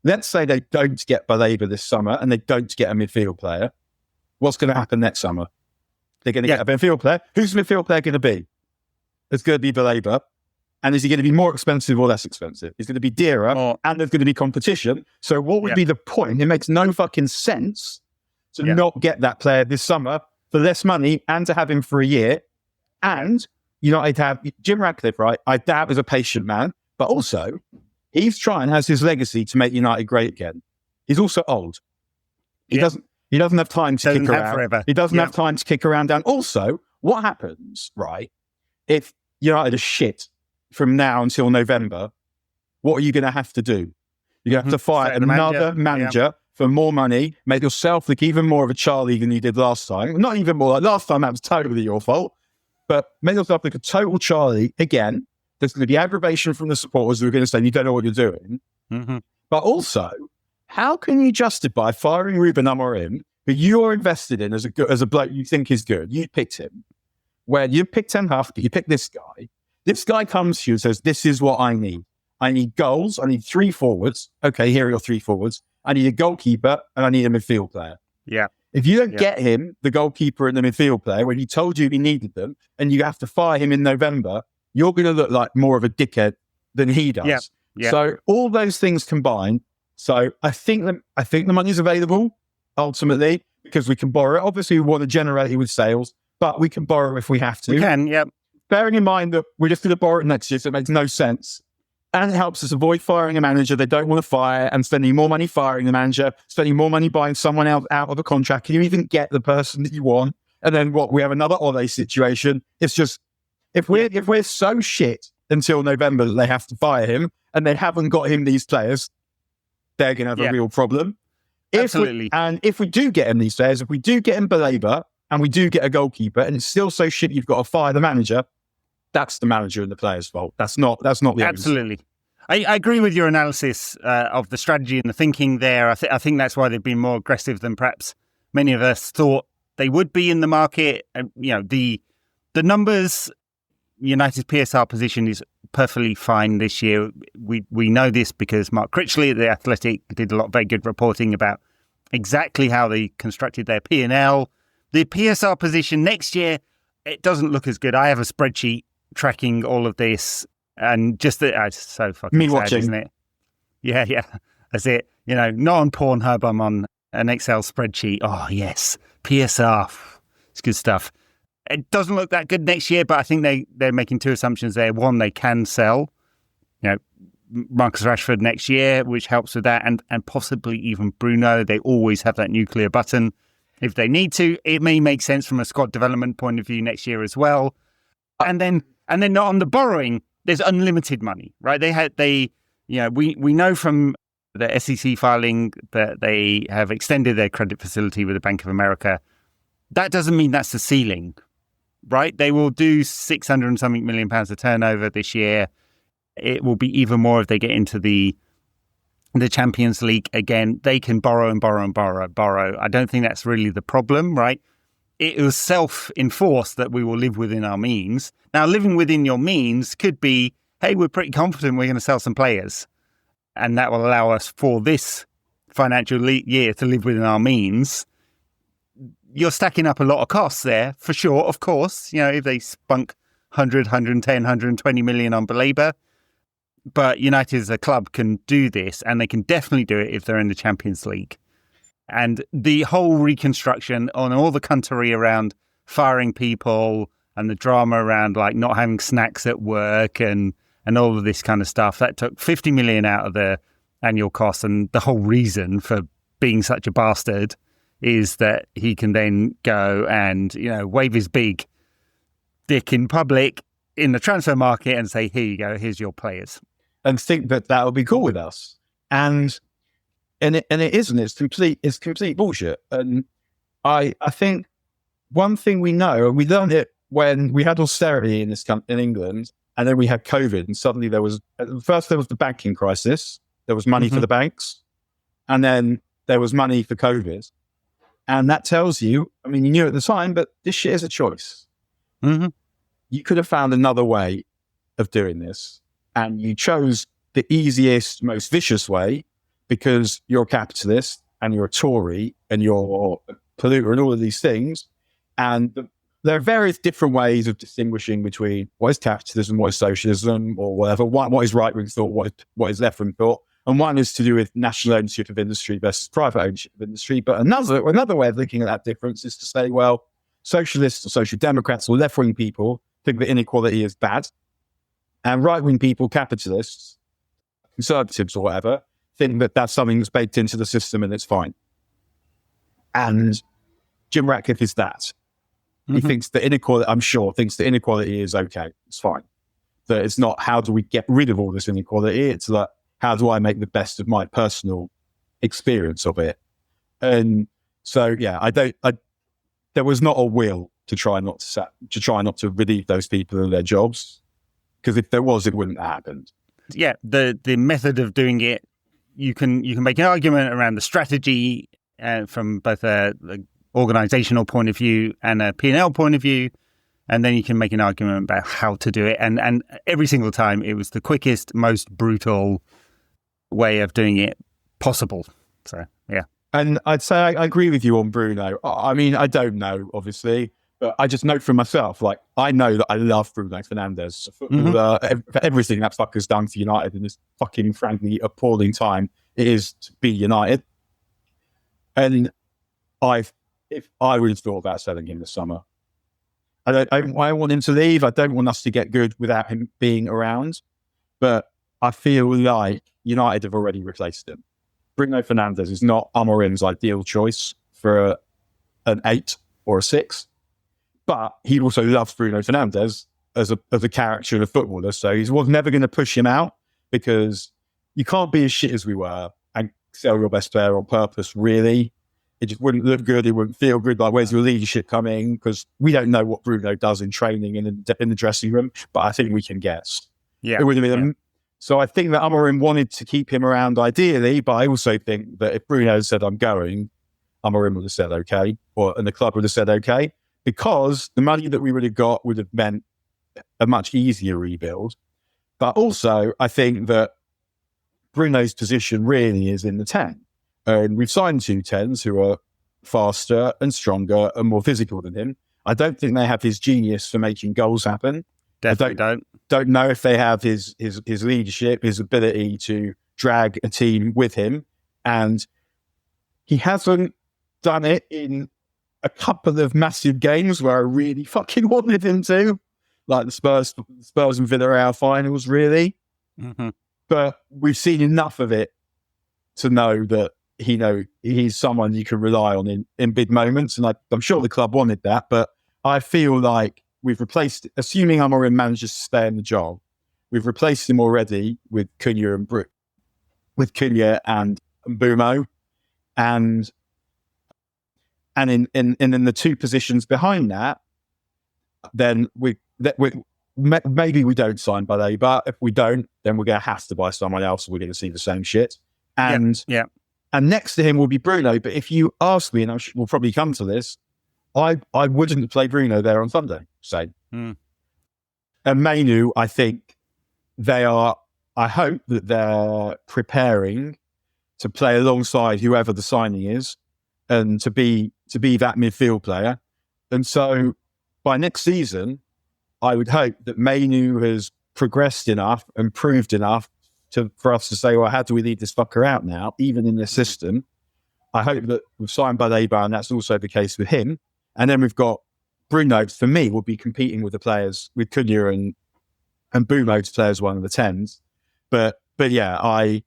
let's say they don't get Baleba this summer and they don't get a midfield player. What's going to happen next summer? They're going to get a midfield player. Who's the midfield player going to be? It's going to be Baleba. And is he going to be more expensive or less expensive? It's going to be dearer and there's going to be competition. So what would be the point? It makes no fucking sense to not get that player this summer for less money and to have him for a year. And United have Jim Ratcliffe, right? I doubt is a patient man, but also he's trying, has his legacy to make United great again. He's also old. He doesn't have time to kick around. Forever. He doesn't have time to kick around down. Also, what happens, right? If United are shit from now until November, what are you going to have to do? You're going to have to fire another manager for more money, make yourself look even more of a Charlie than you did last time. Not even more. Like last time, that was totally your fault. But make yourself look a total Charlie again. There's going to be aggravation from the supporters who are going to say, you don't know what you're doing. Mm-hmm. But also, how can you justify firing Ruben Amorim, who you're invested in as a bloke you think is good? You picked him. Where you picked Ten Hag, you picked this guy. This guy comes to you and says, this is what I need. I need goals. I need 3 forwards. Okay, here are your 3 forwards. I need a goalkeeper and I need a midfield player. Yeah. If you don't get him, the goalkeeper and the midfield player, when he told you he needed them, and you have to fire him in November, you're going to look like more of a dickhead than he does. Yeah. Yeah. So all those things combined. So I think the money's available ultimately because we can borrow it. Obviously, we want to generate it with sales, but we can borrow if we have to. We can, yeah. Bearing in mind that we're just going to borrow it next year, so it makes no sense. And it helps us avoid firing a manager they don't want to fire and spending more money firing the manager, spending more money buying someone else out of a contract. Can you even get the person that you want? And then we have another Ole situation. It's just, if we're so shit until November that they have to fire him and they haven't got him these players, they're going to have a real problem. Absolutely. If we do get him these players, if we do get him Baleba and we do get a goalkeeper and it's still so shit you've got to fire the manager, that's the manager and the player's fault. That's not the absolutely. I agree with your analysis of the strategy and the thinking there. I think that's why they've been more aggressive than perhaps many of us thought they would be in the market. The numbers, United's PSR position is perfectly fine this year. We know this because Mark Critchley at The Athletic did a lot of very good reporting about exactly how they constructed their P&L. The PSR position next year, it doesn't look as good. I have a spreadsheet tracking all of this, and just it's so fucking me sad, watching, isn't it? Yeah, that's it. Not on Pornhub, I'm on an Excel spreadsheet. Oh yes, PSR, it's good stuff. It doesn't look that good next year, but I think they're making 2 assumptions there. One, they can sell, Marcus Rashford next year, which helps with that, and possibly even Bruno. They always have that nuclear button if they need to. It may make sense from a squad development point of view next year as well. And then on the borrowing, there's unlimited money, right? We know from the SEC filing that they have extended their credit facility with the Bank of America. That doesn't mean that's the ceiling, right? They will do 600 and something million pounds of turnover this year. It will be even more if they get into the Champions League again. They can borrow and borrow and borrow. I don't think that's really the problem, right? It was self-enforced that we will live within our means. Now, living within your means could be, hey, we're pretty confident we're going to sell some players. And that will allow us for this financial year to live within our means. You're stacking up a lot of costs there, for sure, of course. If they spunk 100, 110, 120 million on Baleba. But United as a club can do this, and they can definitely do it if they're in the Champions League. And the whole reconstruction on all the country around firing people and the drama around like not having snacks at work and all of this kind of stuff, that took 50 million out of the annual cost. And the whole reason for being such a bastard is that he can then go and, wave his big dick in public in the transfer market and say, here you go, here's your players. And think that will be cool with us. And it isn't. It's complete bullshit. And I think one thing we know, and we learned it when we had austerity in England, and then we had COVID, and suddenly there was the banking crisis. There was money for the banks, and then there was money for COVID. And that tells you, I mean, you knew at the time, but this shit is a choice. Mm-hmm. You could have found another way of doing this, and you chose the easiest, most vicious way because you're a capitalist and you're a Tory and you're a polluter and all of these things. And there are various different ways of distinguishing between what is capitalism, what is socialism, or whatever. What is right-wing thought, what is left-wing thought. And one is to do with national ownership of industry versus private ownership of industry. But another way of looking at that difference is to say, well, socialists or social democrats or left-wing people think that inequality is bad. And right-wing people, capitalists, conservatives or whatever, think that that's something that's baked into the system and it's fine. And Jim Ratcliffe is that. He thinks that inequality is okay. It's fine. That it's not how do we get rid of all this inequality. It's like, how do I make the best of my personal experience of it? And so, yeah, there was not a will to try not to relieve those people of their jobs. Because if there was, it wouldn't have happened. Yeah, the method of doing it, you can make an argument around the strategy from both a organizational point of view and a P&L point of view, and then you can make an argument about how to do it. And every single time, it was the quickest, most brutal way of doing it possible. So, yeah. And I'd say I agree with you on Bruno. I mean, I don't know, obviously, but I just know for myself, like, I know that I love Bruno Fernandes for everything that fucker's done for United in this fucking, frankly, appalling time it is to be United. And if I would have thought about selling him this summer. I want him to leave. I don't want us to get good without him being around. But I feel like United have already replaced him. Bruno Fernandes is not Amorim's ideal choice for an 8 or a 6. But he also loves Bruno Fernandes as a character and a footballer. So he was never going to push him out because you can't be as shit as we were and sell your best player on purpose, really. It just wouldn't look good. It wouldn't feel good. Like, where's your leadership coming? Because we don't know what Bruno does in training and in the dressing room, but I think we can guess. Yeah. It would have been. So I think that Amorim wanted to keep him around ideally, but I also think that if Bruno said, I'm going, Amorim would have said okay, and the club would have said okay, because the money that we would have got would have meant a much easier rebuild. But also, I think that Bruno's position really is in the 10. And we've signed 2 10s who are faster and stronger and more physical than him. I don't think they have his genius for making goals happen. Definitely don't know if they have his leadership, his ability to drag a team with him. And he hasn't done it in a couple of massive games where I really fucking wanted him to. Like the Spurs and Villarreal finals, really. Mm-hmm. But we've seen enough of it to know that he's someone you can rely on in big moments. And I'm sure the club wanted that, but I feel like we've replaced, assuming Amorim manages to stay in the job, we've replaced him already with Cunha and Mbeumo, and in the 2 positions behind that, then maybe we don't sign Ballet, but if we don't, then we're going to have to buy someone else. We're going to see the same shit. And next to him will be Bruno. But if you ask me, and we'll probably come to this, I wouldn't play Bruno there on Sunday. Say, and Mainu, I think I hope that they're preparing to play alongside whoever the signing is, and to be that midfield player. And so by next season, I would hope that Mainu has progressed enough and proved enough for us to say, well, how do we leave this fucker out now, even in this system? I hope that we've signed Baleba, and that's also the case with him. And then we've got Bruno, for me, will be competing with the players, with Cunha and Bumo to play as one of the 10s. But yeah,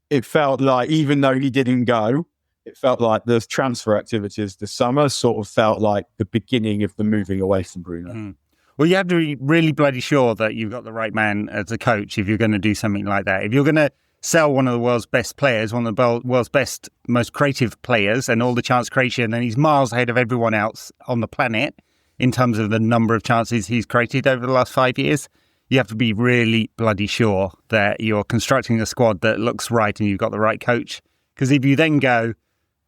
it felt like, even though he didn't go, it felt like the transfer activities this summer sort of felt like the beginning of the moving away from Bruno. Mm. Well, you have to be really bloody sure that you've got the right man as a coach if you're going to do something like that. If you're going to sell one of the world's best players, one of the world's best, most creative players, and all the chance creation, and he's miles ahead of everyone else on the planet in terms of the number of chances he's created over the last 5 years, you have to be really bloody sure that you're constructing a squad that looks right and you've got the right coach. Because if you then go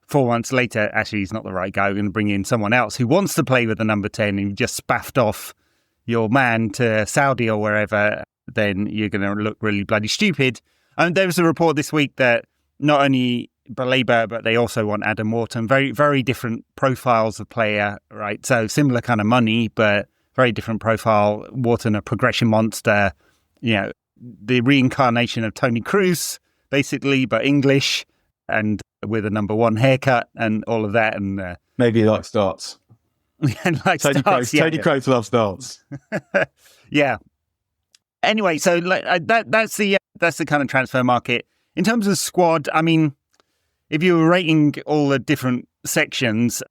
4 months later, actually, he's not the right guy, we're going to bring in someone else who wants to play with the number 10, and you've just spaffed off your man to Saudi or wherever, then you're going to look really bloody stupid. And there was a report this week that not only Baleba, but they also want Adam Wharton. Very, very different profiles of player, right? So similar kind of money, but very different profile. Wharton, a progression monster, the reincarnation of Tony Cruz, basically, but English and with a number 1 haircut and all of that. And maybe he likes darts. And like Tony Kroos loves darts. Yeah. Anyway, so that's the kind of transfer market. In terms of squad, I mean, if you were rating all the different sections,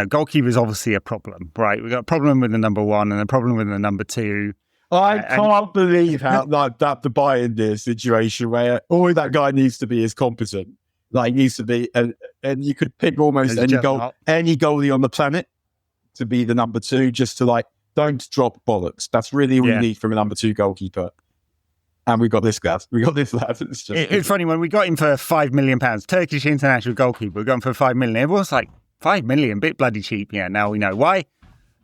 goalkeeper is obviously a problem, right? We've got a problem with the number 1 and a problem with the number 2. I can't believe how that the Bayern situation where all that guy needs to be is competent. Like, needs to be, and you could pick almost any goalie on the planet to be the number 2, just to don't drop bollocks. That's really all you need from a number 2 goalkeeper. And we got this guy. We got this lad. It's funny, when we got him for £5 million, Turkish international goalkeeper, we got him for $5 million. Everyone's like, $5 million, bit bloody cheap. Yeah, now we know why.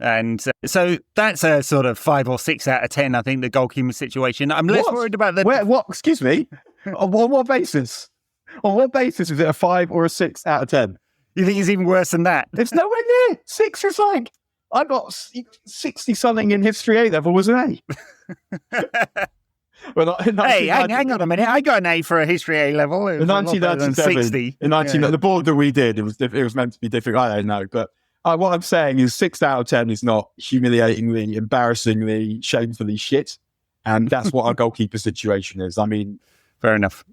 And so that's a sort of 5 or 6 out of 10, I think, the goalkeeper situation. I'm less worried about the... What? Excuse me? On what basis? On what basis is it a 5 or a 6 out of 10? You think it's even worse than that? It's nowhere near. 6 is like, I got 60-something in history A level was an A. Hey, hang on a minute. I got an A for a history A level. In 1997, the board that we did, it was meant to be different. I don't know. But what I'm saying is 6 out of 10 is not humiliatingly, embarrassingly, shamefully shit. And that's what our goalkeeper situation is. I mean... Fair enough.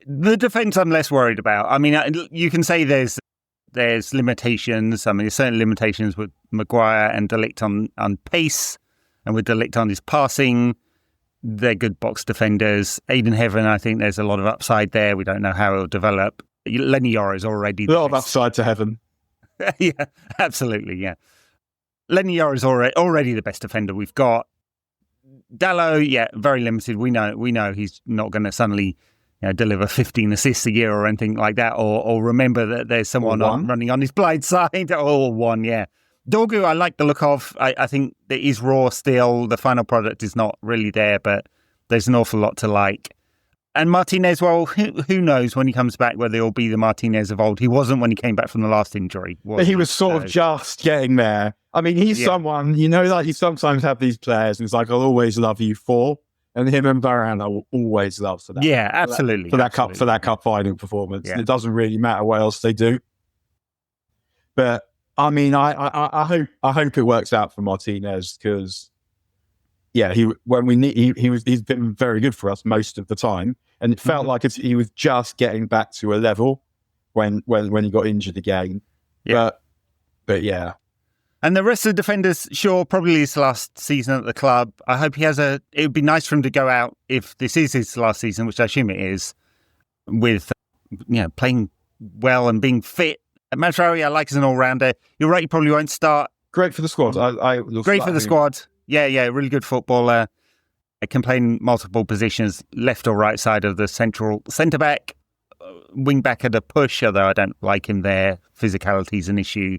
The defence I'm less worried about. I mean, you can say there's limitations. I mean, there's certain limitations with Maguire and De Ligt on pace, and with De Ligt on his passing. They're good box defenders. Aiden Heaven, I think there's a lot of upside there. We don't know how it'll develop. Lenny Yoro is already... A lot of upside to Heaven. Yeah, absolutely, yeah. Lenny Yoro is already the best defender we've got. Dalot, yeah, very limited. We know he's not going to suddenly deliver 15 assists a year or anything like that, or remember that there's someone running on his blind side, or 1, yeah. Dorgu, I like the look of. I think it is raw still. The final product is not really there, but there's an awful lot to like. And Martinez, well, who knows when he comes back whether he'll be the Martinez of old. He wasn't when he came back from the last injury. He was sort of just getting there. I mean, he's someone, like you sometimes have these players and it's like, I'll always love you for. And him and Varane I will always love for that. Yeah, absolutely. For that cup final performance. Yeah. It doesn't really matter what else they do. But I mean, I hope it works out for Martinez because, yeah, he's been very good for us most of the time, and it felt like he was just getting back to a level when he got injured again. Yeah. But yeah. And the rest of the defenders, sure, probably his last season at the club. I hope he has it would be nice for him to go out if this is his last season, which I assume it is, with playing well and being fit. Mazraoui, I like as an all-rounder. You're right, he probably won't start. Great for the squad. Great for the squad. Yeah, really good footballer. Can play in multiple positions, left or right side of the central centre-back, wing-back at a push, although I don't like him there. Physicality is an issue.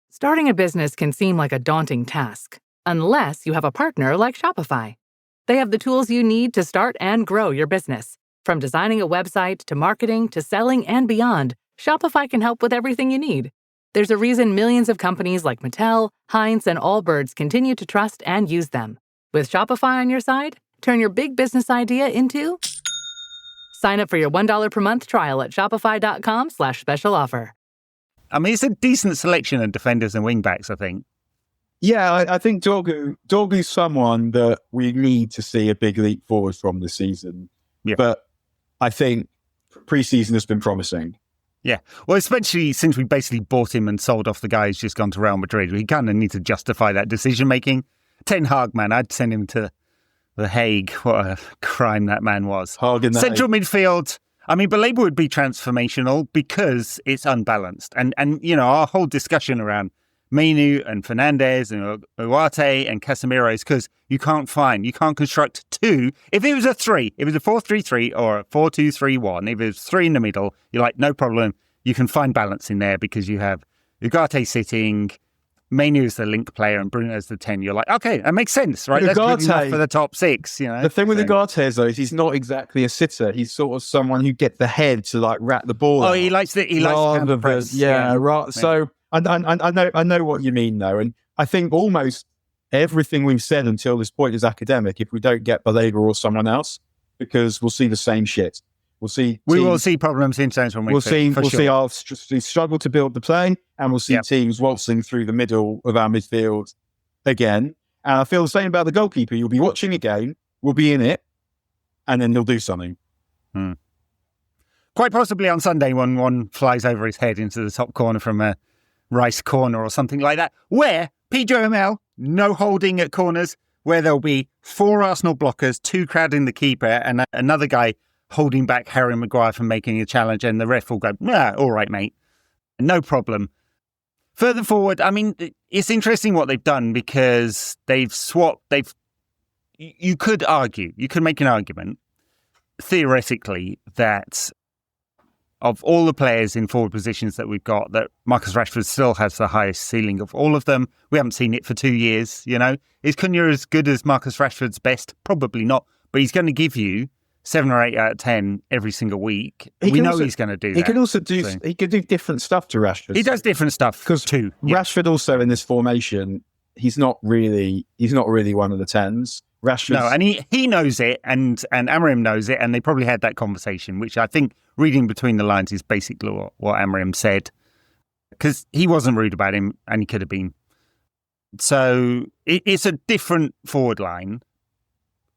Starting a business can seem like a daunting task, unless you have a partner like Shopify. They have the tools you need to start and grow your business. From designing a website to marketing to selling and beyond, Shopify can help with everything you need. There's a reason millions of companies like Mattel, Heinz, and Allbirds continue to trust and use them. With Shopify on your side, turn your big business idea into... Sign up for your $1 per month trial at shopify.com/special offer. I mean, it's a decent selection of defenders and wingbacks, I think. Yeah, I think Dorgu's someone that we need to see a big leap forward from this season. Yeah. But I think preseason has been promising. Yeah. Well, especially since we basically bought him and sold off the guy who's just gone to Real Madrid. We kind of need to justify that decision-making. Ten Hag, man, I'd send him to The Hague. What a crime that man was. Central midfield. I mean, Baleba would be transformational because it's unbalanced. And you know, our whole discussion around Mainu and Fernandes and Ugarte and Casemiro is because you can't construct two. If it was a 4-3-3 or a 4-2-3-1, if it was three in the middle, you're like, no problem. You can find balance in there because you have Ugarte sitting, Mainu is the link player and Bruno's the 10. You're like, okay, that makes sense, right? That's good enough for the top six, you know. The thing with Ugarte is, though, is he's not exactly a sitter. He's sort of someone who gets the head to like rat the ball. Oh, he likes to press. Right. So I know what you mean, though, and I think almost everything we've said until this point is academic. If we don't get Baleba or someone else, because we'll see the same shit. We will see problems in central midfield. We'll see our struggle to build the play, and we'll see teams waltzing through the middle of our midfield again. And I feel the same about the goalkeeper. You'll be watching a game, we'll be in it, and then he'll do something. Quite possibly on Sunday when one flies over his head into the top corner from a Rice corner or something like that, where Pedro ML, no holding at corners, where there'll be 4 Arsenal blockers, 2 crowding the keeper, and another guy holding back Harry Maguire from making a challenge, and the ref will go, all right, mate, no problem. Further forward, I mean, it's interesting what they've done because they've swapped, you could make an argument, theoretically, that of all the players in forward positions that we've got, that Marcus Rashford still has the highest ceiling of all of them. We haven't seen it for 2 years, you know. Is Cunha as good as Marcus Rashford's best? Probably not, but he's going to give you 7 or 8 out of 10 every single week. He's going to do that. He could also do he could do different stuff to Rashford. He does different stuff too. Rashford also in this formation, he's not really one of the 10s. Rashford, no, and he knows it, and Amorim knows it, and they probably had that conversation, which I think reading between the lines is basically what Amorim said, because he wasn't rude about him, and he could have been. So it's a different forward line.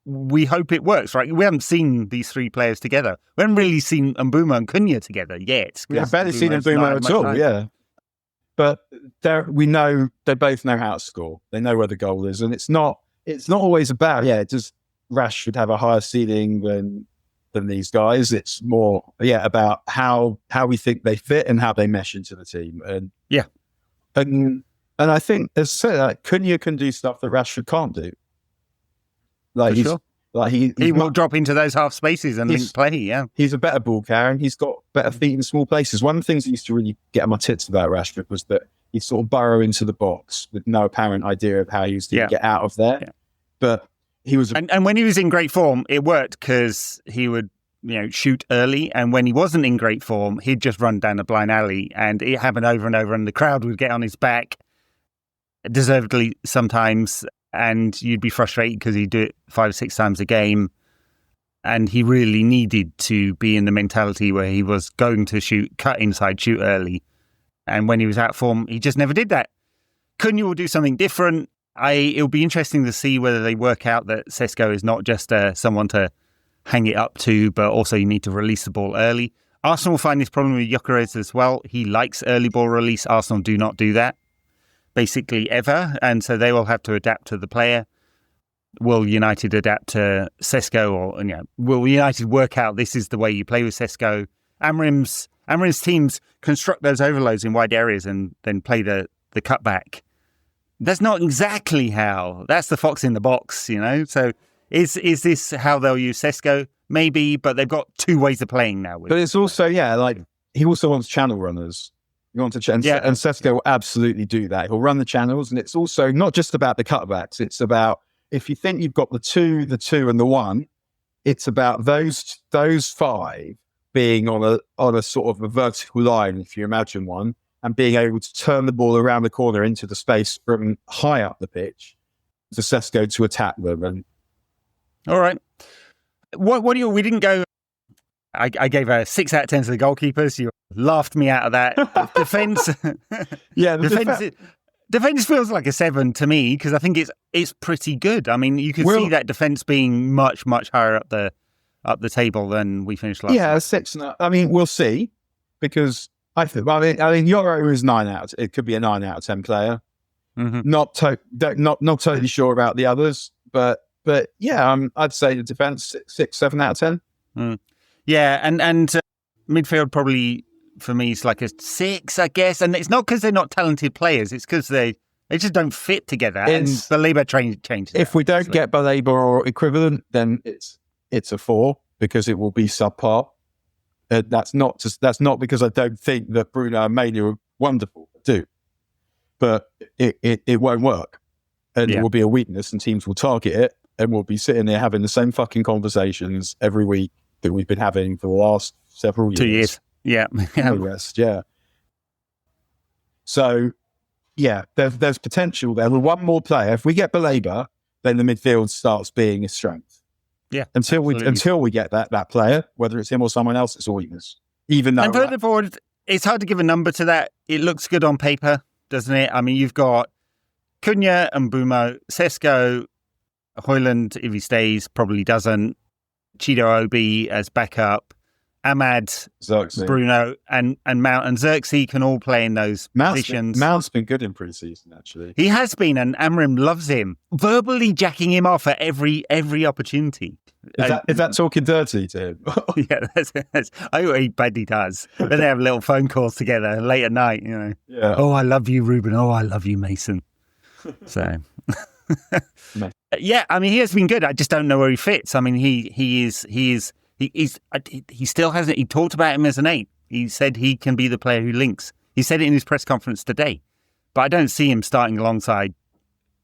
We hope it works, right? We haven't seen these 3 players together. We haven't really seen Mbeumo and Cunha together yet. We have barely seen Mbeumo at all, yeah. But we know they both know how to score. They know where the goal is, and it's not always about does Rashford have a higher ceiling than these guys? It's more about how we think they fit and how they mesh into the team. And I think as said, like, Cunha can do stuff that Rashford can't do. Like he will drop into those half spaces and link play. Yeah, he's a better ball carrier. He's got better feet in small places. One of the things that used to really get on my tits about Rashford was that he'd sort of burrow into the box with no apparent idea of how he was going to get out of there. Yeah. But he was, and when he was in great form, it worked because he would shoot early. And when he wasn't in great form, he'd just run down a blind alley, and it happened over and over. And the crowd would get on his back, deservedly sometimes. And you'd be frustrated because he'd do it 5 or 6 times a game. And he really needed to be in the mentality where he was going to cut inside, shoot early. And when he was out of form, he just never did that. Cunha will do something different. It'll be interesting to see whether they work out that Sesko is not just someone to hang it up to, but also you need to release the ball early. Arsenal will find this problem with Gyökeres as well. He likes early ball release. Arsenal do not do that, basically ever, and so they will have to adapt to the player. Will United adapt to Sesko, or will United work out this is the way you play with Sesko? Amorim's teams construct those overloads in wide areas and then play the cutback. That's not exactly how. That's the fox in the box, So is this how they'll use Sesko? Maybe, but they've got 2 ways of playing now. But it's also he also wants channel runners. You want to and Sesko will absolutely do that. He'll run the channels, and it's also not just about the cutbacks. It's about, if you think you've got the 2, and the 1, it's about those 5 being on a sort of a vertical line, if you imagine one, and being able to turn the ball around the corner into the space from high up the pitch. for Sesko to attack them. And all right, what do you? We didn't go. I gave a 6 out of 10 to the goalkeepers. You laughed me out of that. Defense, yeah, defense feels like a 7 to me because I think it's pretty good. I mean, you can see that defense being much higher up the table than we finished last. Yeah, 6. I mean, we'll see because I mean, Euro is 9 out. It could be a 9 out of 10 player. Mm-hmm. Not totally sure about the others, but yeah, I'd say the defense 6, 7 out of 10. Mm. Yeah, and midfield probably for me is like a 6, I guess. And it's not because they're not talented players; it's because they just don't fit together. And the Labour changes. If we don't get Baleba or equivalent, then it's a 4 because it will be subpar. That's not because I don't think that Bruno and Mania are wonderful. I do, but it won't work, and it will be a weakness, and teams will target it, and we'll be sitting there having the same fucking conversations every week that we've been having for the last several years. 2 years. Yeah. The rest, yeah. So, yeah, there's potential there. With one more player, if we get Baleba, then the midfield starts being a strength. Yeah. Until we get that player, whether it's him or someone else, it's a weakness. Even though... And further forward, it's hard to give a number to that. It looks good on paper, doesn't it? I mean, you've got Cunha and Bumo, Sesko, Højlund, if he stays, probably doesn't. Chido Obi as backup, Ahmad, Xerxes, Bruno, and Mount and Xerxes can all play in those positions. Mount's been good in pre-season, actually. He has been, and Amrim loves him, verbally jacking him off at every opportunity. Is that talking dirty to him? Yeah, that's I bet he does. Then they have little phone calls together late at night, you know. Yeah. Oh, I love you, Ruben. Oh, I love you, Mason. So... Yeah, I mean, he has been good. I just don't know where he fits. I mean, he still hasn't. He talked about him as an 8. He said he can be the player who links. He said it in his press conference today, but I don't see him starting alongside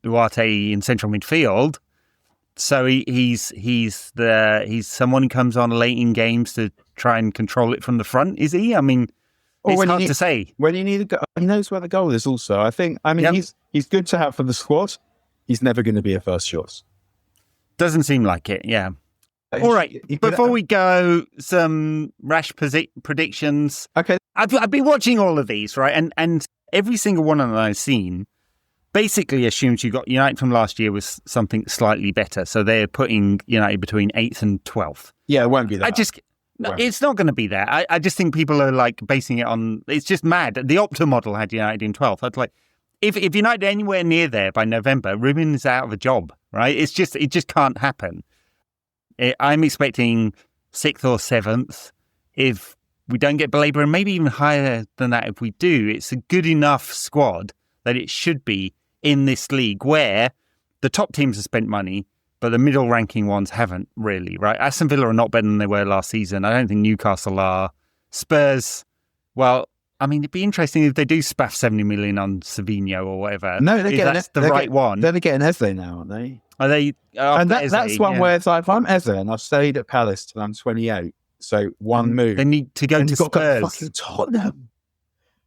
Duarte in central midfield. So he's someone who comes on late in games to try and control it from the front. Is he? I mean, it's hard to say. When you need a goal, he knows where the goal is. Also, I mean, he's good to have for the squad. He's never going to be a first choice. Doesn't seem like it, yeah. All right, before we go, some rash predictions. Okay. I've been watching all of these, right? And every single one of them I've seen basically assumes you got United from last year was something slightly better. So they're putting United between 8th and 12th. Yeah, it won't be that. It's not going to be that. I just think people are like basing it on, it's just mad. The Opta model had United in 12th. I'd like, if United are anywhere near there by November, Ruben is out of a job, right? It just can't happen. I'm expecting 6th or 7th. If we don't get Baleba, and maybe even higher than that if we do, it's a good enough squad that it should be in this league where the top teams have spent money, but the middle ranking ones haven't really, right? Aston Villa are not better than they were last season. I don't think Newcastle are. Spurs, well, I mean, it'd be interesting if they do spaff 70 million on Savinho or whatever. No, they're getting that's the right one. They're getting Eze now, aren't they? Are they? And that's one where it's like, if I'm Eze and I've stayed at Palace till I'm 28, so one move. They need to go to Spurs. Got fucking Tottenham.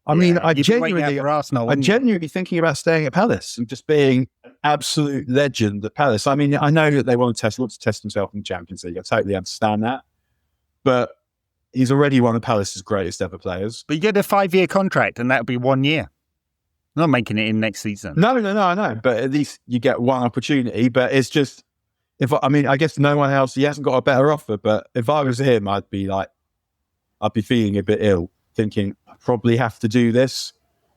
I mean, I'm genuinely thinking about staying at Palace and just being an absolute legend at Palace. I mean, I know that they want to test himself in the Champions League. I totally understand that, but he's already one of Palace's greatest ever players. But you get a 5-year contract, and that would be 1 year. I'm not making it in next season. No, I know. But at least you get one opportunity. But it's just, I guess no one else, he hasn't got a better offer. But if I was him, I'd be feeling a bit ill, thinking, I probably have to do this,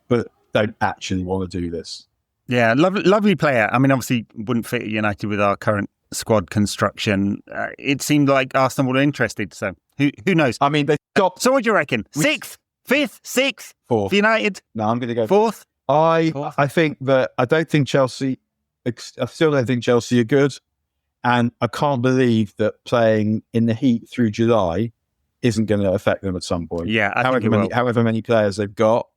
but don't actually want to do this. Yeah, lovely player. I mean, obviously wouldn't fit United with our current squad construction. It seemed like Arsenal were interested, so who knows? I mean, they stopped. So what do you reckon? 6th, 5th, 6th, 4th for United? No, I'm going to go 4th. I think that I still don't think Chelsea are good, and I can't believe that playing in the heat through July isn't going to affect them at some point. Yeah, however many players they've got.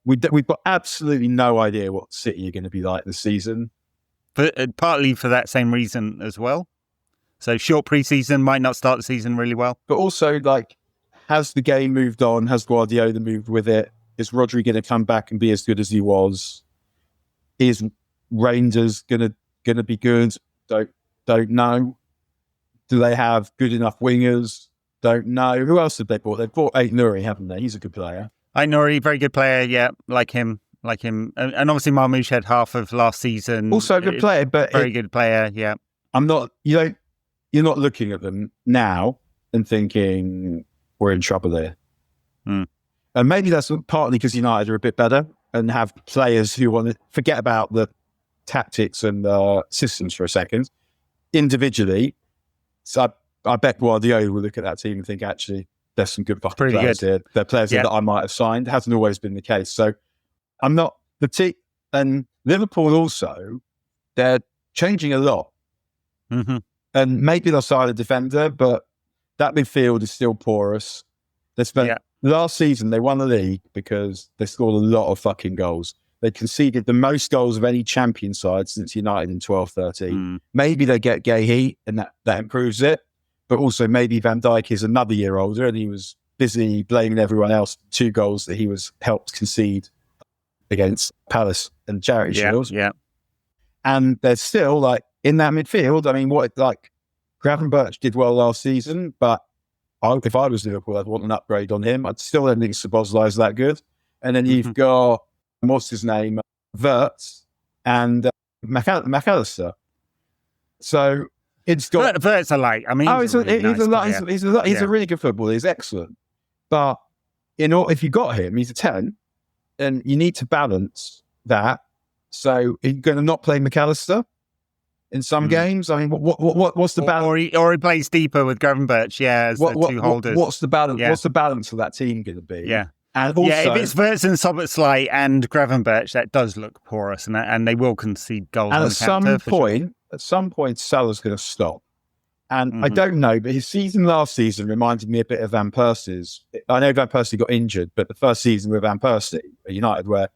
We've got absolutely no idea what City are going to be like this season. But partly for that same reason as well. So short preseason, might not start the season really well. But also, has the game moved on? Has Guardiola moved with it? Is Rodri going to come back and be as good as he was? Is Rangers gonna be good? Don't know. Do they have good enough wingers? Don't know. Who else have they bought? They've bought Nuri, haven't they? He's a good player. Nuri, very good player. Yeah, like him. And obviously Marmoush had half of last season. Also a good player, but very good player. Yeah. You're not looking at them now and thinking we're in trouble there. Mm. And maybe that's partly because United are a bit better and have players who want to forget about the tactics and systems for a second. Individually, so I bet Guardiola will look at that team and think, actually, there's some good players here. They're players that I might have signed. It hasn't always been the case. So I'm not the team. And Liverpool also, they're changing a lot. Mm-hmm. And maybe they'll sign a defender, but that midfield is still porous. They spent last season, they won the league because they scored a lot of fucking goals. They conceded the most goals of any champion side since United in 12-13. Maybe they get Gahey and that improves it. But also maybe Van Dijk is another year older and he was busy blaming everyone else for 2 goals that he was helped concede against Palace and Charity Shields. Yeah. And they're still like in that midfield. I mean, Gravenberch did well last season, but if I was Liverpool, I'd want an upgrade on him. I'd still don't think Szoboszlai is that good. And then you've got, what's his name, Wirtz and McAllister. So it's got Wirtz a really good footballer. He's excellent, but if you got him, he's a 10, and you need to balance that. So you're going to not play McAllister in some games. I mean, what's the balance? Or he plays deeper with Gravenberch. Yeah, as the 2 holders. What's the balance? Yeah. What's the balance of that team going to be? Yeah. And also, if it's Wirtz and Szoboszlai and Gravenberch, that does look porous, and they will concede goals. And at some point, Salah's going to stop. And I don't know, but his season last season reminded me a bit of Van Persie's. I know Van Persie got injured, but the first season with Van Persie at United, where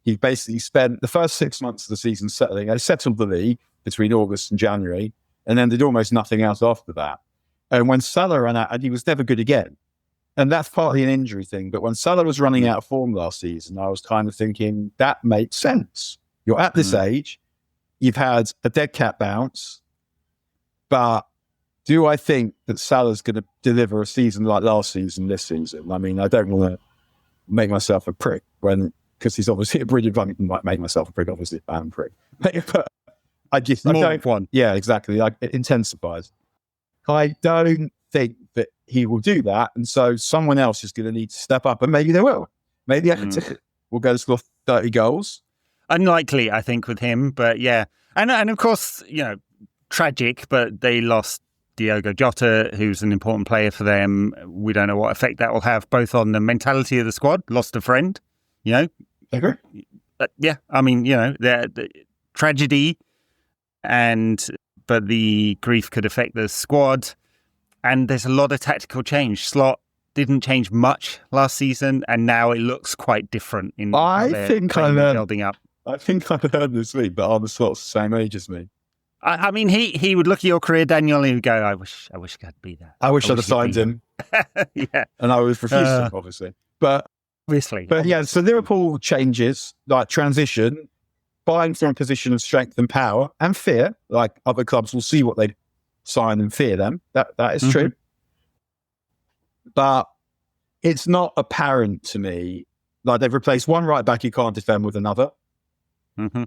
he basically spent the first 6 months of the season settling. They settled the league between August and January, and then did almost nothing else after that. And when Salah ran out, and he was never good again. And that's partly an injury thing. But when Salah was running out of form last season, I was kind of thinking, that makes sense. You're at this age, you've had a dead cat bounce, but do I think that Salah's going to deliver a season like last season, this season? I mean, I don't want to make myself a prick because he's obviously a brilliant one. I might make myself a prick, obviously, I'm a prick. But I don't. One. Yeah, exactly. It intensifies. I don't think that he will do that. And so someone else is going to need to step up, and maybe they will. Maybe we'll go to score 30 goals. Unlikely, I think, with him, but yeah. And of course, tragic, but they lost Diogo Jota, who's an important player for them. We don't know what effect that will have, both on the mentality of the squad, lost a friend, I agree. Yeah, I mean, the tragedy, but the grief could affect the squad. And there's a lot of tactical change. Slot didn't change much last season, and now it looks quite different. Building up. I think I heard this week, but Arne Slot's the same age as me. I mean, he would look at your career, Daniel, and he would go, I wish I could be that. I wish I'd have signed him. Yeah. And I would refuse him, obviously. But yeah, so Liverpool changes, like transition, buying from a position of strength and power and fear. Like other clubs will see what they sign and fear them. That is true. But it's not apparent to me. Like they've replaced one right back who can't defend with another.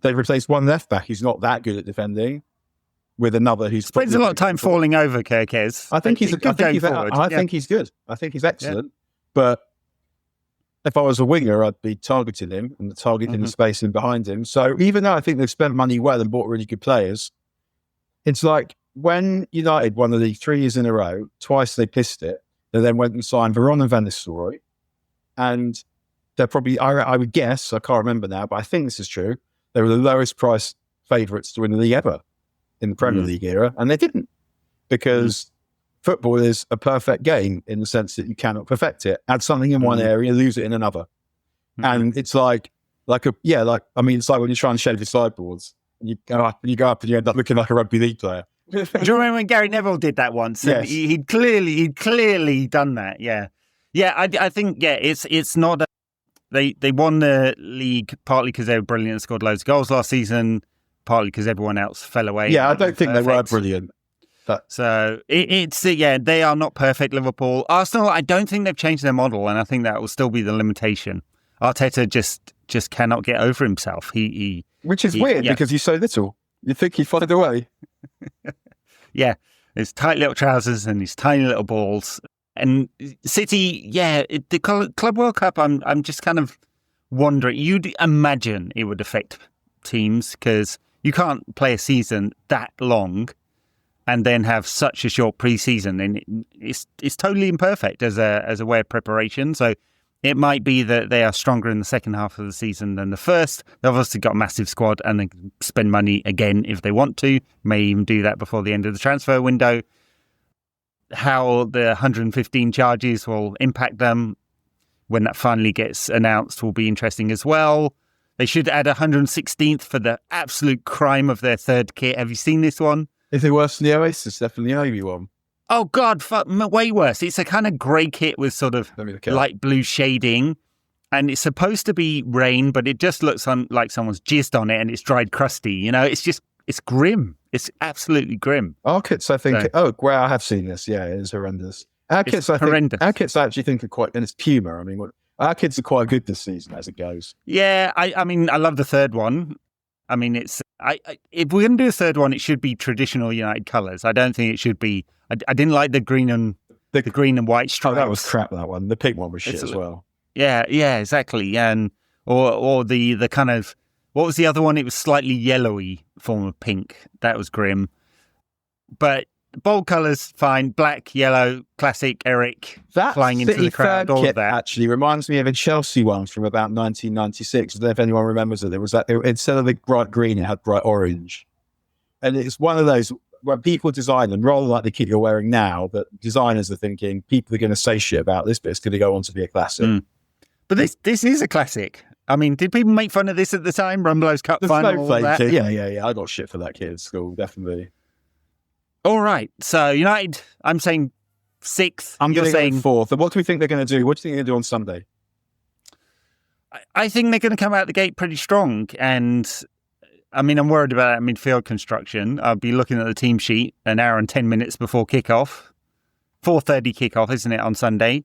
They've replaced one left back who's not that good at defending with another who's spends a lot of time falling over. Kerkez. I think he's good. I think he's good. I think he's excellent. Yeah. But if I was a winger, I'd be targeting him and targeting the space in behind him. So even though I think they've spent money well and bought really good players, it's like when United won the league 3 years in a row, twice they pissed it. They then went and signed Veron and Van Nistelrooy, and they're probably, I would guess, I can't remember now, but I think this is true. They were the lowest price favourites to win the league ever in the Premier League era, and they didn't, because football is a perfect game in the sense that you cannot perfect it. Add something in one area, lose it in another. And it's it's like when you're trying to shave your sideboards, and you go up and you end up looking like a rugby league player. Do you remember when Gary Neville did that once? Yes. He'd clearly done that. Yeah. I think it's not. They won the league partly because they were brilliant and scored loads of goals last season, partly because everyone else fell away. Yeah, I don't think they were brilliant. So they are not perfect, Liverpool. Arsenal, I don't think they've changed their model, and I think that will still be the limitation. Arteta just cannot get over himself. Which is weird because he's so little. You think he'd find a way. Yeah, his tight little trousers and his tiny little balls. And City, the Club World Cup, I'm just kind of wondering. You'd imagine it would affect teams because you can't play a season that long and then have such a short pre-season, and it's totally imperfect as a way of preparation. So it might be that they are stronger in the second half of the season than the first. They've obviously got a massive squad and they can spend money again if they want to. May even do that before the end of the transfer window. How the 115 charges will impact them when that finally gets announced will be interesting as well. They should add 116th for the absolute crime of their third kit. Have you seen this one? Is it worse than the Oasis? Definitely the Ivy one. Oh, God, way worse. It's a kind of grey kit with sort of light blue shading, and it's supposed to be rain, but it just looks like someone's jizzed on it and it's dried crusty. You know, it's grim. It's absolutely grim. Our kits, I think... I have seen this. Yeah, it is horrendous. Our kits, horrendous. Our kits, I actually think are quite... And it's Puma. I mean, our kits are quite good this season as it goes. Yeah, I mean, I love the third one. I mean, if we're going to do a third one, it should be traditional United colours. I don't think it should be... I didn't like the green and white stripes. Oh, that was crap, that one. The pink one was shit as well. Yeah, exactly. And or the kind of... What was the other one? It was slightly yellowy form of pink. That was grim. But bold colours, fine. Black, yellow, classic, Eric, that flying into the crowd, all of that. Actually reminds me of a Chelsea one from about 1996. I don't know if anyone remembers it. There was that, instead of the bright green, it had bright orange. And it's one of those, when people design them, rather like the kit you're wearing now, but designers are thinking, people are going to say shit about this, but it's going to go on to be a classic. Mm. But this is a classic. I mean, did people make fun of this at the time? Rumblow's Cup final, all that? Kit. Yeah. I got shit for that kid at school, definitely. All right. So United, I'm saying 6th. I'm saying 4th. And what do we think they're going to do? What do you think they're going to do on Sunday? I think they're going to come out the gate pretty strong. And I mean, I'm worried about that midfield construction. I'll be looking at the team sheet an hour and 10 minutes before kickoff. 4:30 kickoff, isn't it, on Sunday?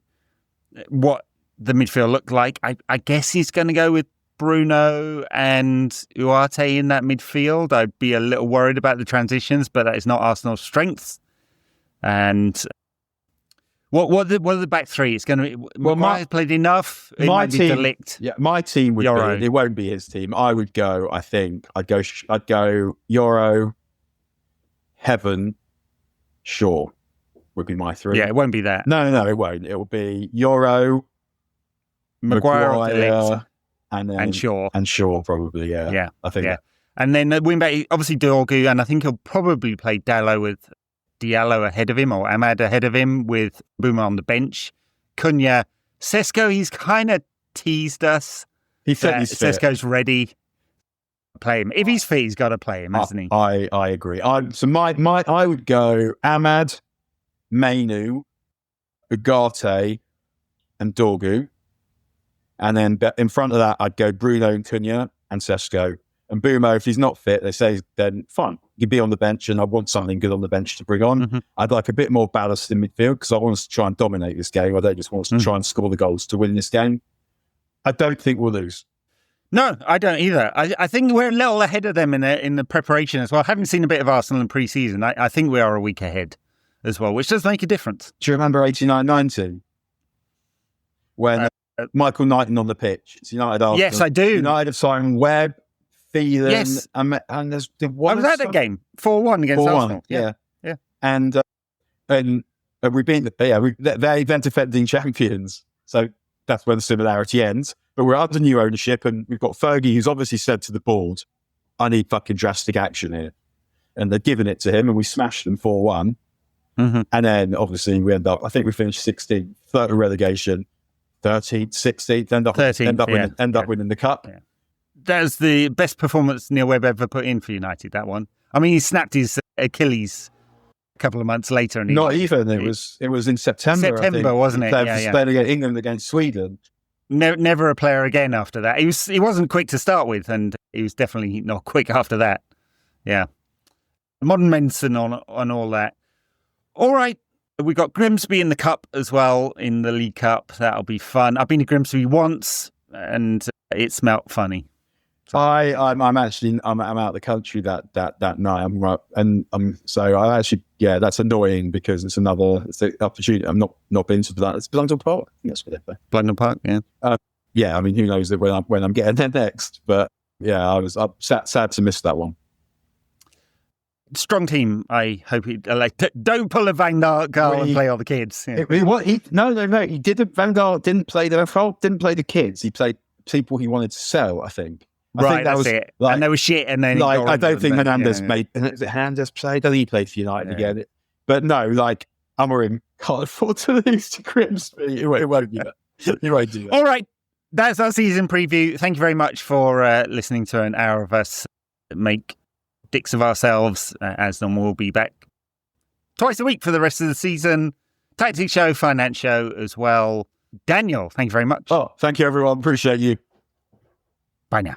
What the midfield look like? I guess he's going to go with Bruno and Ugarte in that midfield. I'd be a little worried about the transitions, but that is not Arsenal's strength. And what are the back three? It's going to be... Maguire's played enough. It my might be team, Delict. Yeah, my team would be... It won't be his team. I would go, I think, I'd go Euro, Heaven, Shaw would be my 3. Yeah, it won't be that. No, it won't. It will be Euro, Maguire and Shaw. And Shaw, probably, yeah. Yeah. I think that. And then wing back, obviously Dorgu, and I think he'll probably play Diallo ahead of him, or Ahmad ahead of him, with Boomer on the bench. Cunha, Sesko, he's kind of teased us. He said he's fit. Sesko's ready. Play him. If he's fit, he's got to play him, hasn't he? I agree. So I would go Ahmad, Mainu, Ugarte, and Dorgu. And then in front of that, I'd go Bruno and Cunha and Sesko. And Bumo, if he's not fit, they say, then fine, he'd be on the bench, and I want something good on the bench to bring on. Mm-hmm. I'd like a bit more ballast in midfield because I want us to try and dominate this game. I don't just want us to try and score the goals to win this game. I don't think we'll lose. No, I don't either. I think we're a little ahead of them in the preparation as well. Having seen a bit of Arsenal in pre-season, I think we are a week ahead as well, which does make a difference. Do you remember 89-90? When Michael Knighton on the pitch. It's United Arsenal. Yes, I do. United of Simon Webb, Phelan, yes. and there's I was at that game. 4-1 against 4-1, Arsenal. Yeah. And we beat they're then defending champions. So that's where the similarity ends. But we're under new ownership, and we've got Fergie, who's obviously said to the board, I need fucking drastic action here. And they're giving it to him, and we smashed them 4-1. Mm-hmm. And then obviously we I think we finished 16th, third of relegation. 13th, 16th, end up winning the cup. Yeah. That's the best performance Neil Webb ever put in for United, that one. I mean, he snapped his Achilles a couple of months later. And it was in September. September, wasn't it? Playing against England against Sweden. Never a player again after that. He wasn't quick to start with, and he was definitely not quick after that. Yeah. Modern medicine on all that. All right. We got Grimsby in the Cup as well, in the League Cup. That'll be fun. I've been to Grimsby once and it smelt funny. So. I'm out of the country that night. So I actually, that's annoying because it's an opportunity. I'm not been to that. It's Blundell Park. I think that's what they play. Blundell Park, yeah. I mean, who knows when I'm getting there next? But yeah, I was sad to miss that one. Strong team. I hope he don't pull a Van Gaal and play all the kids. Yeah. No. He didn't. Van Gaal didn't play didn't play the kids. He played people he wanted to sell. I think. That's it. And they were shit. And then I don't think Hernandez made. Is it Hernandez played? I think he played for United again. But no, Amorim can't afford to lose to Grimsby. He won't do that. He won't do that. All right, that's our season preview. Thank you very much for listening to an hour of us make dicks of ourselves. As normal, we'll be back twice a week for the rest of the season. Tactics show, finance show as well. Daniel, thank you very much. Oh, thank you, everyone. Appreciate you. Bye now.